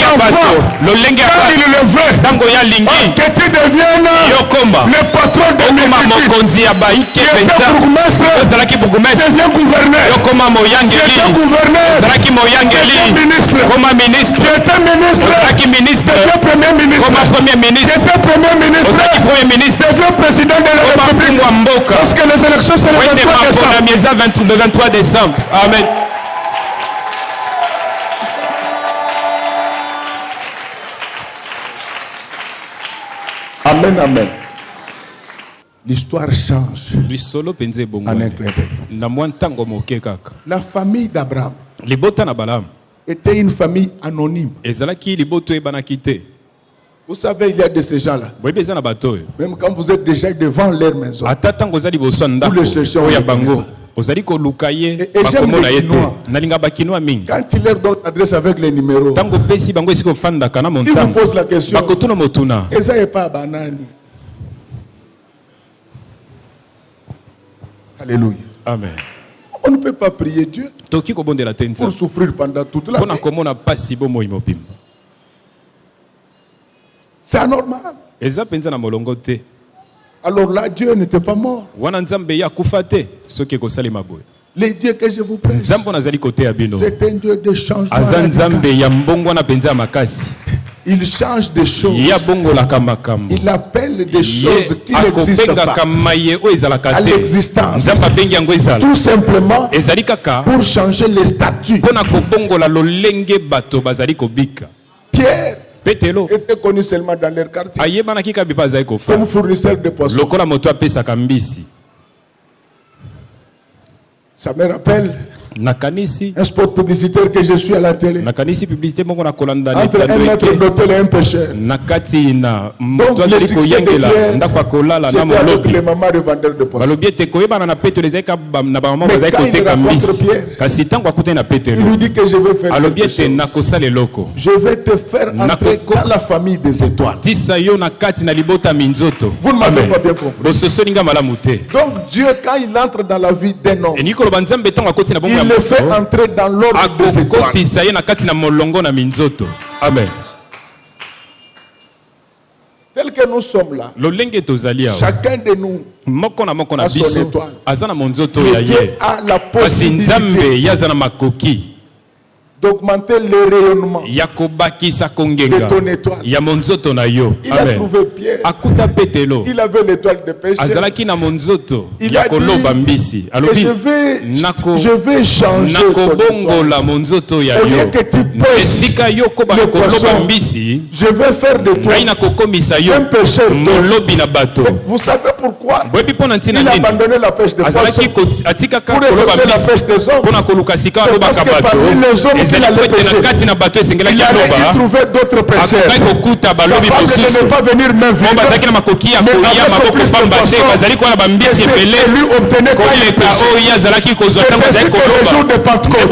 enfants. Quand il le veut, que tu deviennes le patron de multitude. Tu étais bourgmestre, deviens gouverneur. Tu étais gouverneur, ministre. Tu étais ministre, deviens premier ministre. Tu étais premier ministre, deviens président de la République. Parce que les élections c'est le 23 décembre. Amen. Amen, amen. L'histoire change en un clin d'œil. La famille d'Abraham était une famille anonyme. Vous savez, il y a de ces gens-là. Même quand vous êtes déjà devant leur maison, vous le cherchez. Et j'aime les Chinois. Quand il leur donne l'adresse avec les numéros, ils vous posent la question. Et ça n'est pas banani. Alléluia. Amen. On ne peut pas prier Dieu pour souffrir pendant toute la vie. C'est anormal. Alors là, Dieu n'était pas mort. Le Dieu que je vous prêche, c'est un Dieu de changement. Il change des choses. Il appelle des choses qui n'existent pas à l'existence. Tout simplement pour changer les statuts. Pierre était connu seulement dans leur quartier comme fournisseur de poissons. Ça me rappelle un spot publicitaire que je suis à la télé. Entre un maître d'hôtel et un pêcheur. Donc le succès de Pierre, c'était avec les mamans revendeurs de poissons. Mais quand il rencontre Pierre, il lui dit que je veux faire quelque chose. Je vais te faire entrer dans la famille des étoiles. Vous ne m'avez pas bien compris. Donc Dieu, quand il entre dans la vie d'un homme, il le fait entrer dans l'ordre des étoiles. Amen. Tel que nous sommes là, chacun de nous a son étoile. Et Dieu a la possibilité d'augmenter le rayonnement de ton étoile. Il a trouvé Pierre. Il avait l'étoile de pêche. Il a dit je vais changer ton étoile. Au lieu que tu pêches le poisson, je vais faire de toi un pêcheur d'eau. Vous savez pourquoi il a abandonné la pêche des poissons pour développer la pêche des hommes? C'est parce que parmi les hommes il allait pêcher, il allait trouver d'autres pêcheurs capables de ne pas venir main vide, mais avec plus de poissons. Et c'est que lui obtenait quand il pêchait. C'est ainsi que le jour de Pentecôte,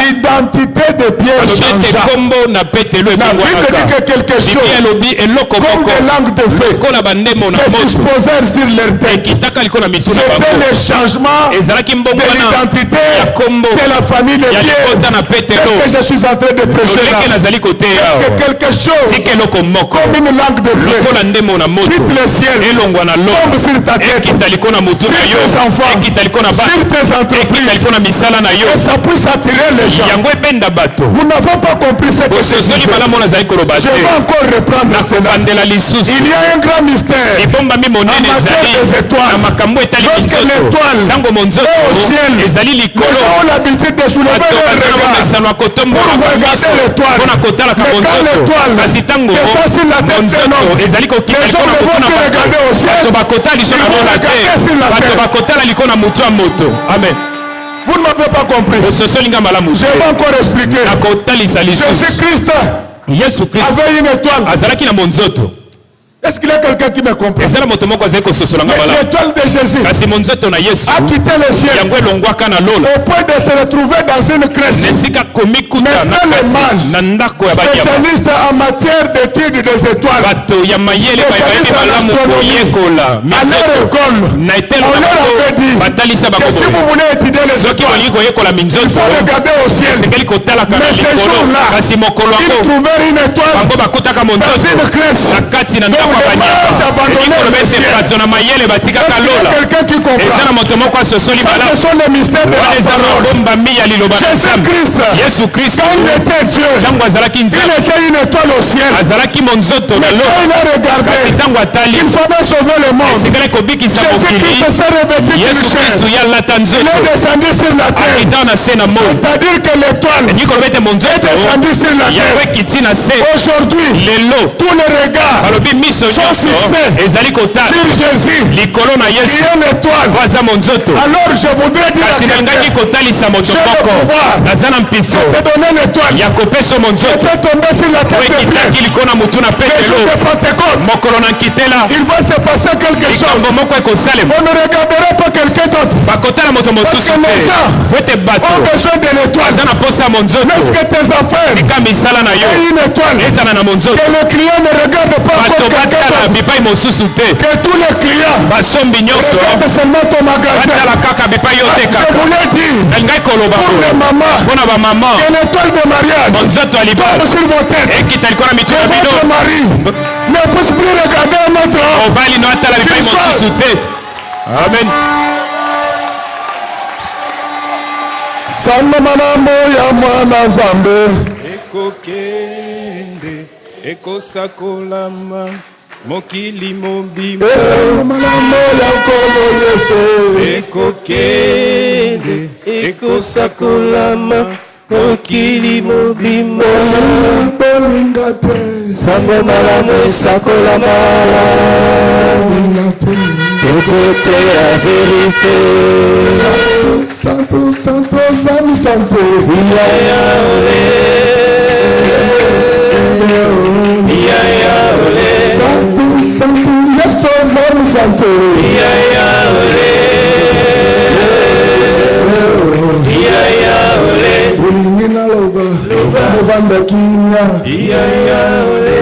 l'identité de Pierre changea. La Bible dit que quelque chose comme des langues de feu se disposèrent sur leur tête. C'était le changement de l'identité de la famille de Pierre que je suis en train de prêcher là? Que quelque chose comme une langue de feu quitte le ciel, tombe sur ta tête, sur tes enfants, sur tes entreprises, et ça puisse attirer les gens. Vous n'avez pas compris ce que je disais. Je vais encore reprendre cela. Il y a un grand mystère en matière des étoiles. Lorsque l'étoile est au ciel, les gens ont l'habitude de soulever leur regard pour regarder l'étoile. Mais quand l'étoile descend sur la tête d'un homme, les gens ne vont plus regarder au ciel, ils vont regarder sur la terre. Amen. Vous ne m'avez pas compris. Je vais encore expliquer. Jésus-Christ avait une étoile. Est-ce qu'il y a quelqu'un qui me comprend? L'étoile de Jésus a quitté le ciel au point de se retrouver dans une crèche. Maintenant les mages, spécialistes en matière d'études des étoiles, spécialistes en astronomie, à leur école, on leur avait dit que si vous voulez étudier les étoiles, il faut regarder au ciel. Mais ces jours-là, ils trouvèrent une étoile dans une crèche. Quelqu'un qui comprend. Ça, ce sont les mystères de la parole. Jésus-Christ, quand il était Dieu, il était une étoile au ciel. Mais quand il a regardé, il fallait sauver le monde. Jésus-Christ s'est revêtu d'une chair. Il est descendu sur la terre. C'est-à-dire que l'étoile est descendue sur la terre. Aujourd'hui, tous les regards sont fixés sur Jésus, qui est l'étoile. Alors je voudrais dire à quelqu'un, j'ai le pouvoir de te donner l'étoile. Je peux tomber sur la tête de Pierre. Le jour de Pentecôte, il va se passer quelque chose. On ne regardera pas quelqu'un d'autre, parce que les gens ont besoin de l'étoile. Est-ce que tes affaires aient une étoile? Que le client ne regarde pas encore quelqu'un d'autre. Que tous les clients regardent seulement ton magasin. Je voulais dire pour les mamans que l'étoile de mariage tombe sur vos têtes. Que votre mari ne puisse plus regarder un autre homme. Amen. Samba manambo ya mwana Nzambe ekokende ekosakolama mokili mobimba malamu ya nkolo Yesu ekokende ekosakolama mokili mobimba bolinga te Samba malamu esakolama bolinga te écoutez la vérité. Santo, santo, zami santo. Ya ole. Santo, santo, yeso zami santo. Ya ole. Ulingina loba kimya. Ya ole.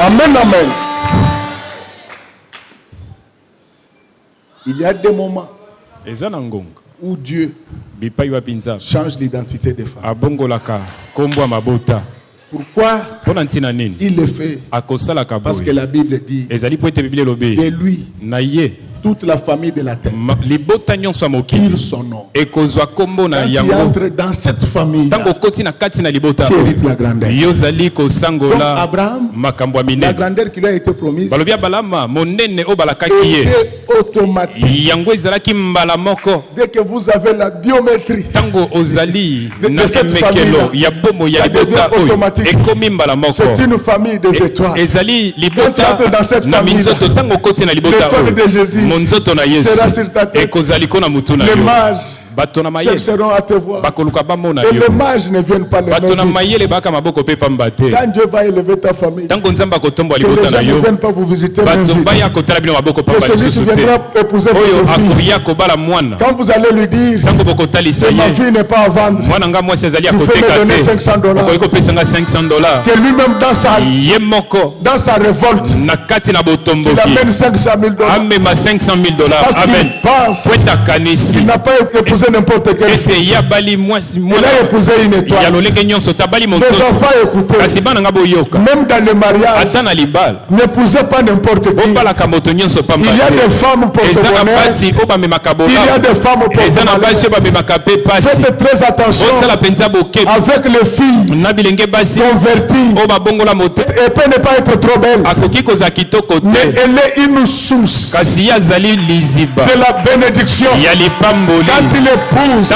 Amen, amen. Il y a des moments où Dieu change l'identité des femmes. Pourquoi il le fait? Parce que la Bible dit de lui, toute la famille de la terre tire son nom. Quand il entre dans cette famille, tu hérites la grandeur. Donc Abraham, la grandeur qui lui a été promise était automatique. Dès que vous avez la biométrie de cette famille-là, ça devient automatique. C'est une famille des étoiles. Quand tu entres dans cette famille-là, l'étoile de Jésus sera sur ta tête. Les mages chercheront à te voir. Et les mages ne viennent pas les mains vides. Quand Dieu va élever ta famille, que les gens ne viennent pas vous visiter mains vides. Que celui qui viendra épouser votre fille, quand vous allez lui dire que ma fille n'est pas à vendre, tu peux me donner $5. Que lui-même dans sa révolte, il amène $500,000. Parce qu'il pense qu'il n'a pas épousé n'importe quelle fille. Il a épousé une étoile. Les enfants, écoutez, même dans le mariage, n'épousez pas n'importe qui. Il y a des femmes porte-bonheur, il y a des femmes porte-malheur. Faites très attention avec les filles converties. Elle peut ne pas être trop belle, mais elle est une source de la bénédiction. Quand il épouse,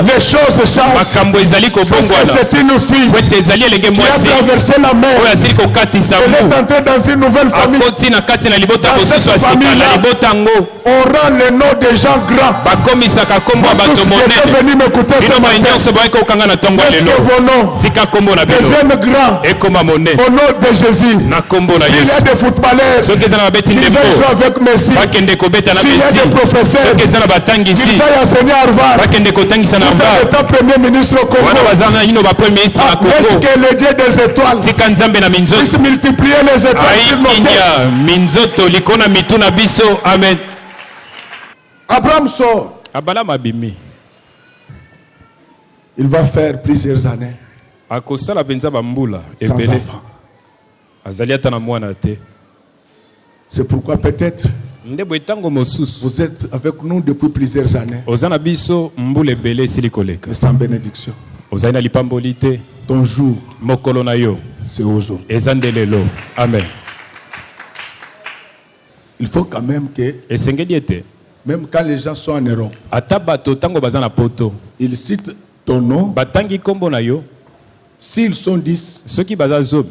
les choses changent. Parce que c'est une fille qui a traversé la mer. Elle est entrée dans une nouvelle famille. Dans cette famille-là, on rend le nom des gens grands. Tous ceux qui étaient venus m'écouter ce matin, est-ce que vos noms deviennent grands au nom de Jésus? S'il y a des footballeurs, ils ont joué avec Messi. S'il y a des professeurs, ils ont enseigné à Harvard. Tout étant premier ministre au Congo. Est-ce que le Dieu des étoiles puisse multiplier les étoiles sur nos têtes? Amen. Abraham sort. Il va faire plusieurs années sans enfant. C'est pourquoi peut-être vous êtes avec nous depuis plusieurs années, mais sans bénédiction. Ton jour, c'est aujourd'hui. Amen. Il faut quand même que, même quand les gens sont en erreur, ils citent ton nom. S'ils sont 10,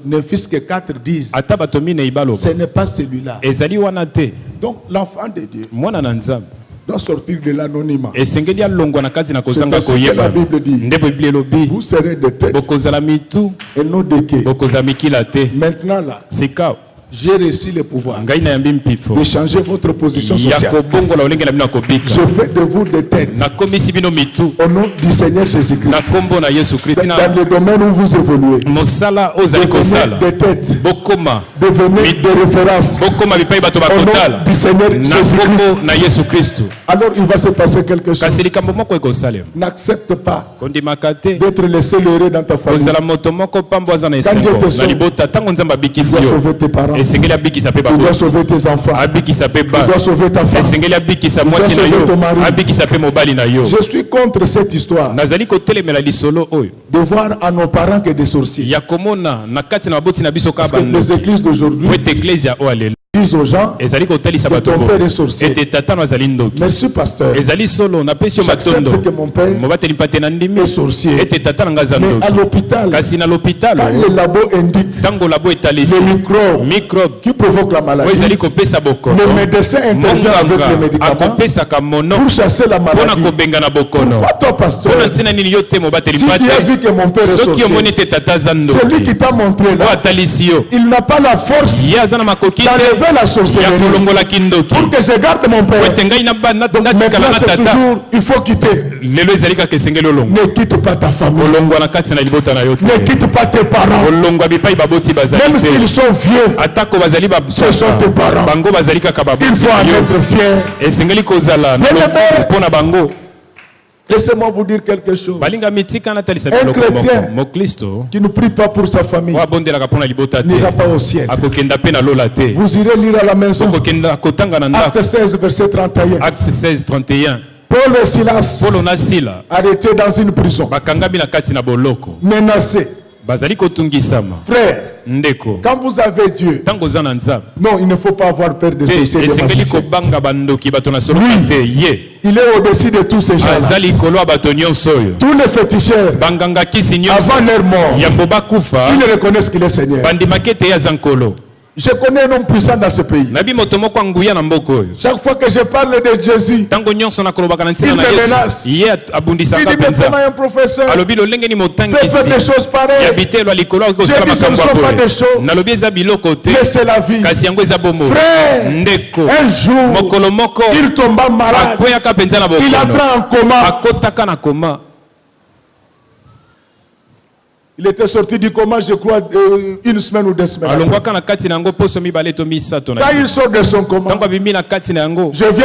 ne fût-ce que 4 disent, ce n'est pas celui-là. Donc l'enfant de Dieu doit sortir de l'anonymat. C'est ce que la Bible dit. Vous serez de tête et non de quai. Maintenant là, j'ai reçu le pouvoir de changer votre position sociale. Je fais de vous des têtes au nom du Seigneur Jésus-Christ. Dans le domaine où vous évoluez, devenez des têtes, devenez des références au nom du Seigneur Jésus-Christ. Alors il va se passer quelque chose. N'accepte pas d'être le seul heureux dans ta famille. Quand Dieu te sauve, il doit sauver tes parents. Il doit sauver tes enfants. Il doit sauver ta femme. Il doit sauver ton mari. Je suis contre cette histoire de voir à nos parents que des sorciers. Parce que les églises d'aujourd'hui disent aux gens que ton père est sorcier. Merci pasteur. J'accepte que mon père est sorcier. Mais à l'hôpital, quand le labo indique les microbes qui provoquent la maladie, le médecin intervient avec les médicaments pour chasser la maladie. Pourquoi toi pasteur, si tu as vu que mon père est sorcier, celui qui t'a montré là, il n'a pas la force d'enlever la sorcellerie pour que je garde mon père. Donc maintenant c'est toujours, il faut quitter. Ne quitte pas ta famille. Ne quitte pas tes parents. Même s'ils sont vieux, ce sont tes parents. Il faut en être fier. Laissez-moi vous dire quelque chose. Un chrétien qui ne prie pas pour sa famille n'ira pas au ciel. Vous irez lire à la maison Acte 16, verset 31. Paul et Silas arrêtés dans une prison, menacés. Frère, quand vous avez Dieu, non, il ne faut pas avoir peur de sorciers et de magiciens. Lui, il est au-dessus de tous ces gens-là. Tous les féticheurs, avant leur mort, ils ne reconnaissent qu'il est Seigneur. Je connais un homme puissant dans ce pays. Chaque fois que je parle de Jésus, il me menace. Il dit, mais comment un professeur peut faire des choses pareilles? J'ai dit, ce ne sont pas des choses, mais c'est la vie. Frère, un jour, il tomba malade. Il entra en coma. Il était sorti du coma, je crois, une semaine ou 2 semaines. Quand il sort de son coma, je viens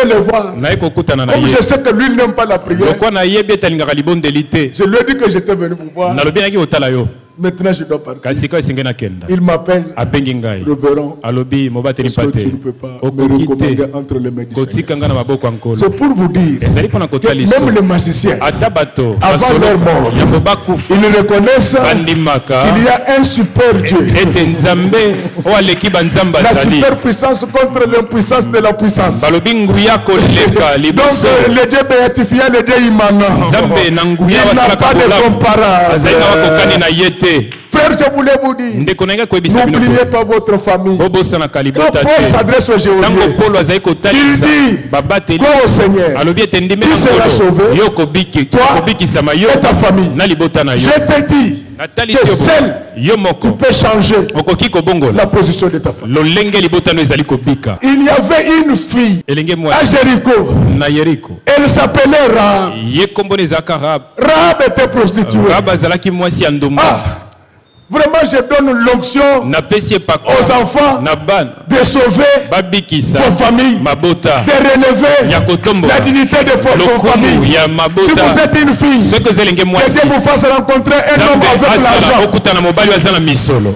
le voir. Comme je sais que lui n'aime pas la prière, je lui ai dit que j'étais venu vous voir. Maintenant, je dois partir. Il m'appelle. Révérend. Parce que tu ne peux pas me recommander entre les médecins. C'est pour vous dire que même les magiciens, avant leur mort, ils reconnaissent qu'il y a un super Dieu. La super puissance contre l'impuissance de la puissance. Donc, le Dieu béatifié, le Dieu immanent, il n'a pas de comparable. Frère, je voulais vous dire, n'oubliez pas votre famille. Quand Paul s'adresse aux Géorgiens, il dit, quoi au Seigneur, tu seras sauvé, toi et ta famille. Je te dis que seul tu peux changer la position de ta famille. Il y avait une fille à Jéricho. Elle s'appelait Rahab. Rahab était prostituée. Vraiment, je donne l'onction aux enfants de sauver vos familles, de relever la dignité de vos familles. Si vous êtes une fille, que Dieu vous fasse rencontrer un homme avec l'argent.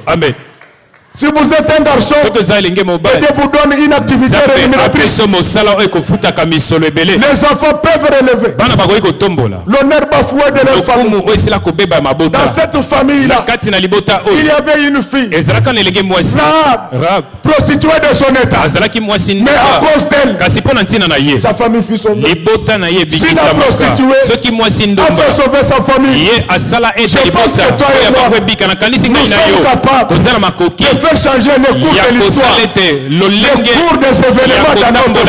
Amen. Si vous êtes un garçon, Dieu vous donne une activité rémunératrice. Les enfants peuvent relever l'honneur bafoué de leur famille. Dans cette famille-là, il y avait une fille, Rahab, prostituée de son état. Mais à cause d'elle, sa famille fut sauvée. Si la prostituée a fait sauver sa famille, je pense que toi et moi, nous sommes capables de faire changer le cours de l'histoire, le cours des événements dans notre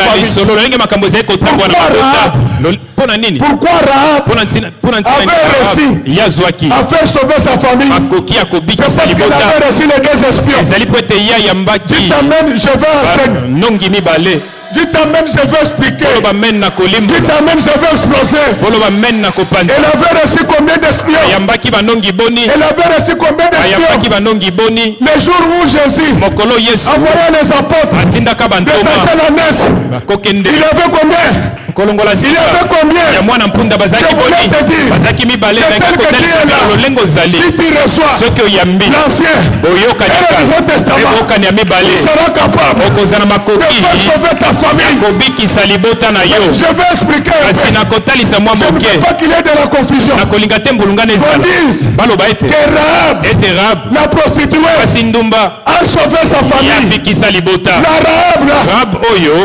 famille. Pourquoi Rahab avait réussi à faire sauver sa famille? C'est parce qu'elle avait reçu les 2 espions. Dites amen, je vais enseigner. Dites amen, je vais expliquer. Dites amen, je vais exploser. Elle avait reçu combien d'espions? Elle avait reçu combien d'espions? Le jour où Jésus envoya les apôtres détacher la messe, il avait combien? Il y avait combien? Je voulais te dire, si tu reçois l'Ancien et le Nouveau Testament, tu seras capable de faire sauver ta famille. Je vais expliquer. Je ne veux pas qu'il y ait de la confusion. On dise que Rahab, la prostituée, a sauvé sa famille. La Rahab,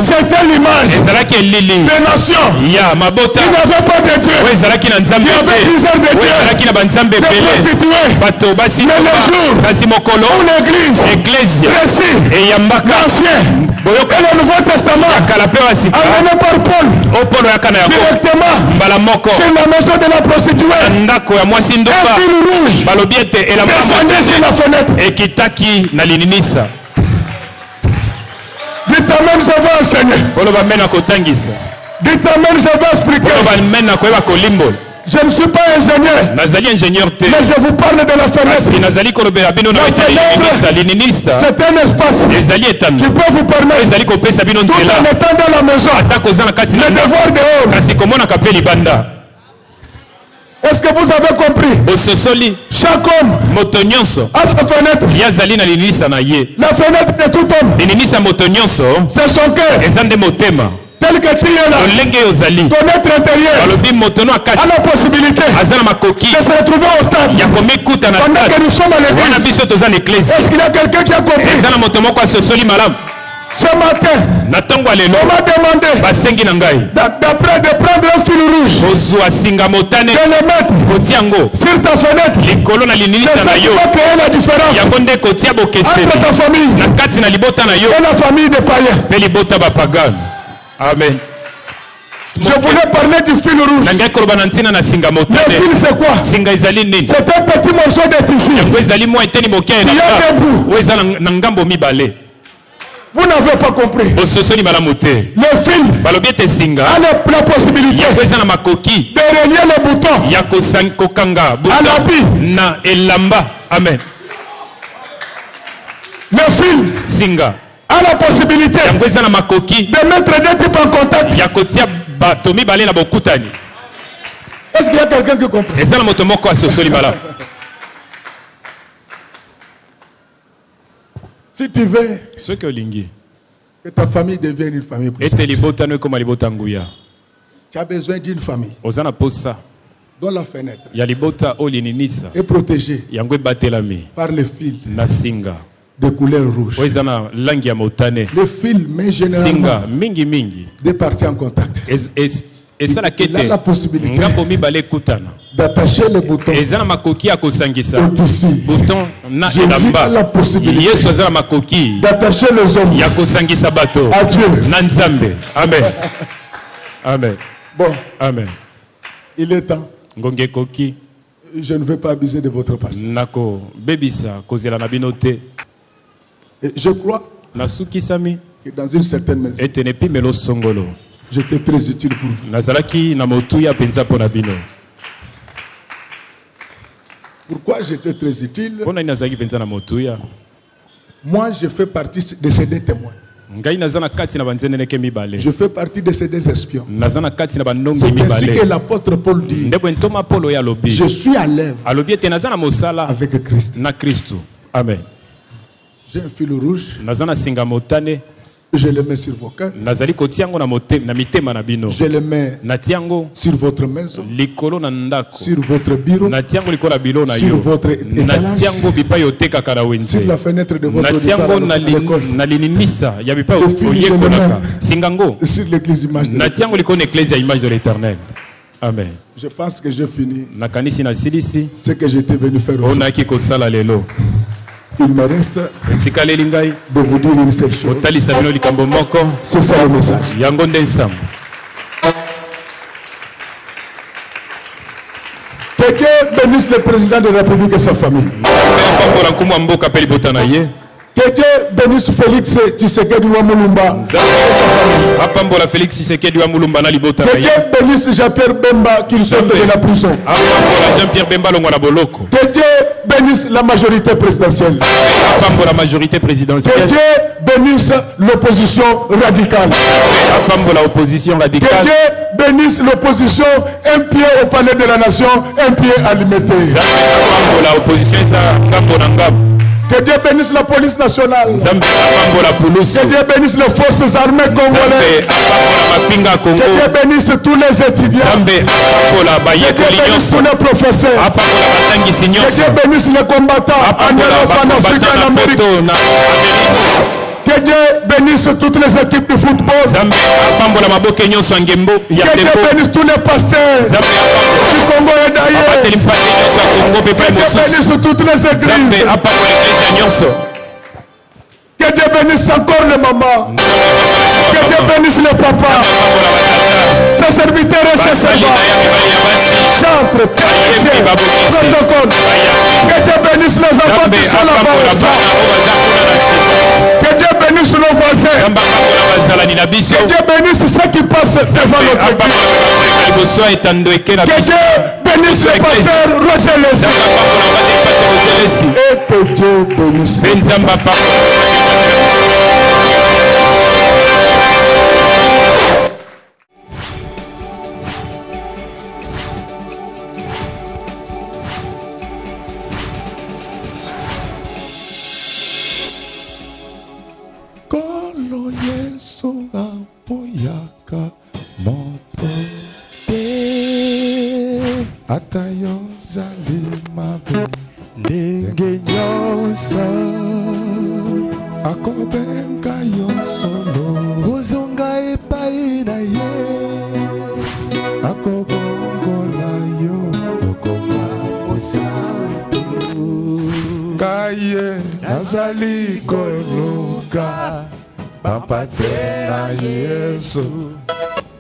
c'était l'image des nations. Il n'y avait pas de Dieu. Il y avait plusieurs de Dieu. Des prostituées. Mais le jour où l'Église récit l'Ancien et le Nouveau Testament amené par Paul directement sur la maison de la prostituée, un fil rouge descendait sur la fenêtre. Dites amen, je vais enseigner. Dites amen, je vais expliquer. Je ne suis pas ingénieur, mais je vous parle de la fenêtre. La fenêtre, c'est un espace qui peut vous permettre, tout en étant dans la maison, le devoir dehors. Est-ce que vous avez compris? Chaque homme a sa fenêtre. La fenêtre de tout homme, c'est son cœur. Tel que tu es là, ton être intérieur a la possibilité de se retrouver au stade pendant que nous sommes à l'église. Est-ce qu'il y a quelqu'un qui a compris? Ce matin, on m'a demandé d'après de prendre un fil rouge, de le mettre sur ta fenêtre. C'est ça qui va créer la différence entre ta famille et la famille des païens. Amen. Je voulais parler du fil rouge. Le fil c'est quoi? C'est un petit morceau de tissu qui est debout. Vous n'avez pas compris. Le fil a la possibilité de relier le bouton à l'habit. Amen. Le fil a la possibilité de mettre deux types en contact. Est-ce qu'il y a quelqu'un qui comprend? Si tu veux que ta famille devienne une famille puissante, tu as besoin d'une famille dont la fenêtre est protégée par le fil de couleur rouge. Le fil met généralement des parties en contact. Il a la possibilité d'attacher le bouton au tissu. Jésus a la possibilité d'attacher les hommes à Dieu. Amen. Amen. Bon, amen. Il est temps. Je ne veux pas abuser de votre passage. Et je crois que dans une certaine maison, j'étais très utile pour vous. Pourquoi j'étais très utile? Moi, je fais partie de ces deux témoins. Je fais partie de ces deux espions. C'est ainsi que l'apôtre Paul dit: je suis à l'œuvre avec Christ. Amen. J'ai un fil rouge. Je le mets sur vos cœurs. Je le mets sur votre maison, sur votre bureau, sur votre étalage, sur la fenêtre de votre école. Sur l'église image de l'Éternel. Amen. Je pense que j'ai fini ce que j'étais venu faire aujourd'hui. Il me reste de vous dire une seule chose. C'est ça le message. Que Dieu bénisse le président de la République et sa famille. Que Dieu bénisse Félix Tshisekedi Wamulumba et sa famille. Que Dieu bénisse Jean-Pierre Bemba qu'il sorte de la prison. Que Dieu bénisse la majorité présidentielle. Que Dieu bénisse l'opposition radicale. Que Dieu bénisse l'opposition, un pied au palais de la nation, un pied à l'imité. Que Dieu bénisse la police nationale. Que Dieu bénisse les forces armées congolaises. Que Dieu bénisse tous les étudiants. Que Dieu bénisse tous les professeurs. Que Dieu bénisse les combattants en Europe, en Afrique, en Amérique. Que Dieu bénisse toutes les équipes de football. Que Dieu bénisse tous les pasteurs du Congo et d'ailleurs. Que Dieu bénisse toutes les églises. Que Dieu bénisse encore les mamans. Que Dieu bénisse les papas. Ses serviteurs et ses servants. Chantres, policiers, protocole. Que Dieu bénisse les enfants qui sont là-bas. Que Dieu bénisse nos voisins. Que Dieu bénisse ceux qui passent devant notre église. Que Dieu bénisse le pasteur Roger Leslie. Et que Dieu bénisse. Kolo Yesu apoyaka moto te ata yozali mabe ndenge nyonso akobenga yonso Ngaye nazali koluka Papa tena Yesu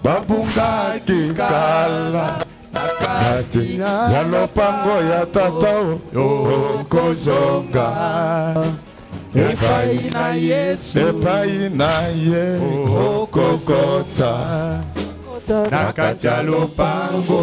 Babungaki kala Nakati ya lopango ya tata Okozonga Epai na Yesu Epai na ye Okokota Nakati ya lopango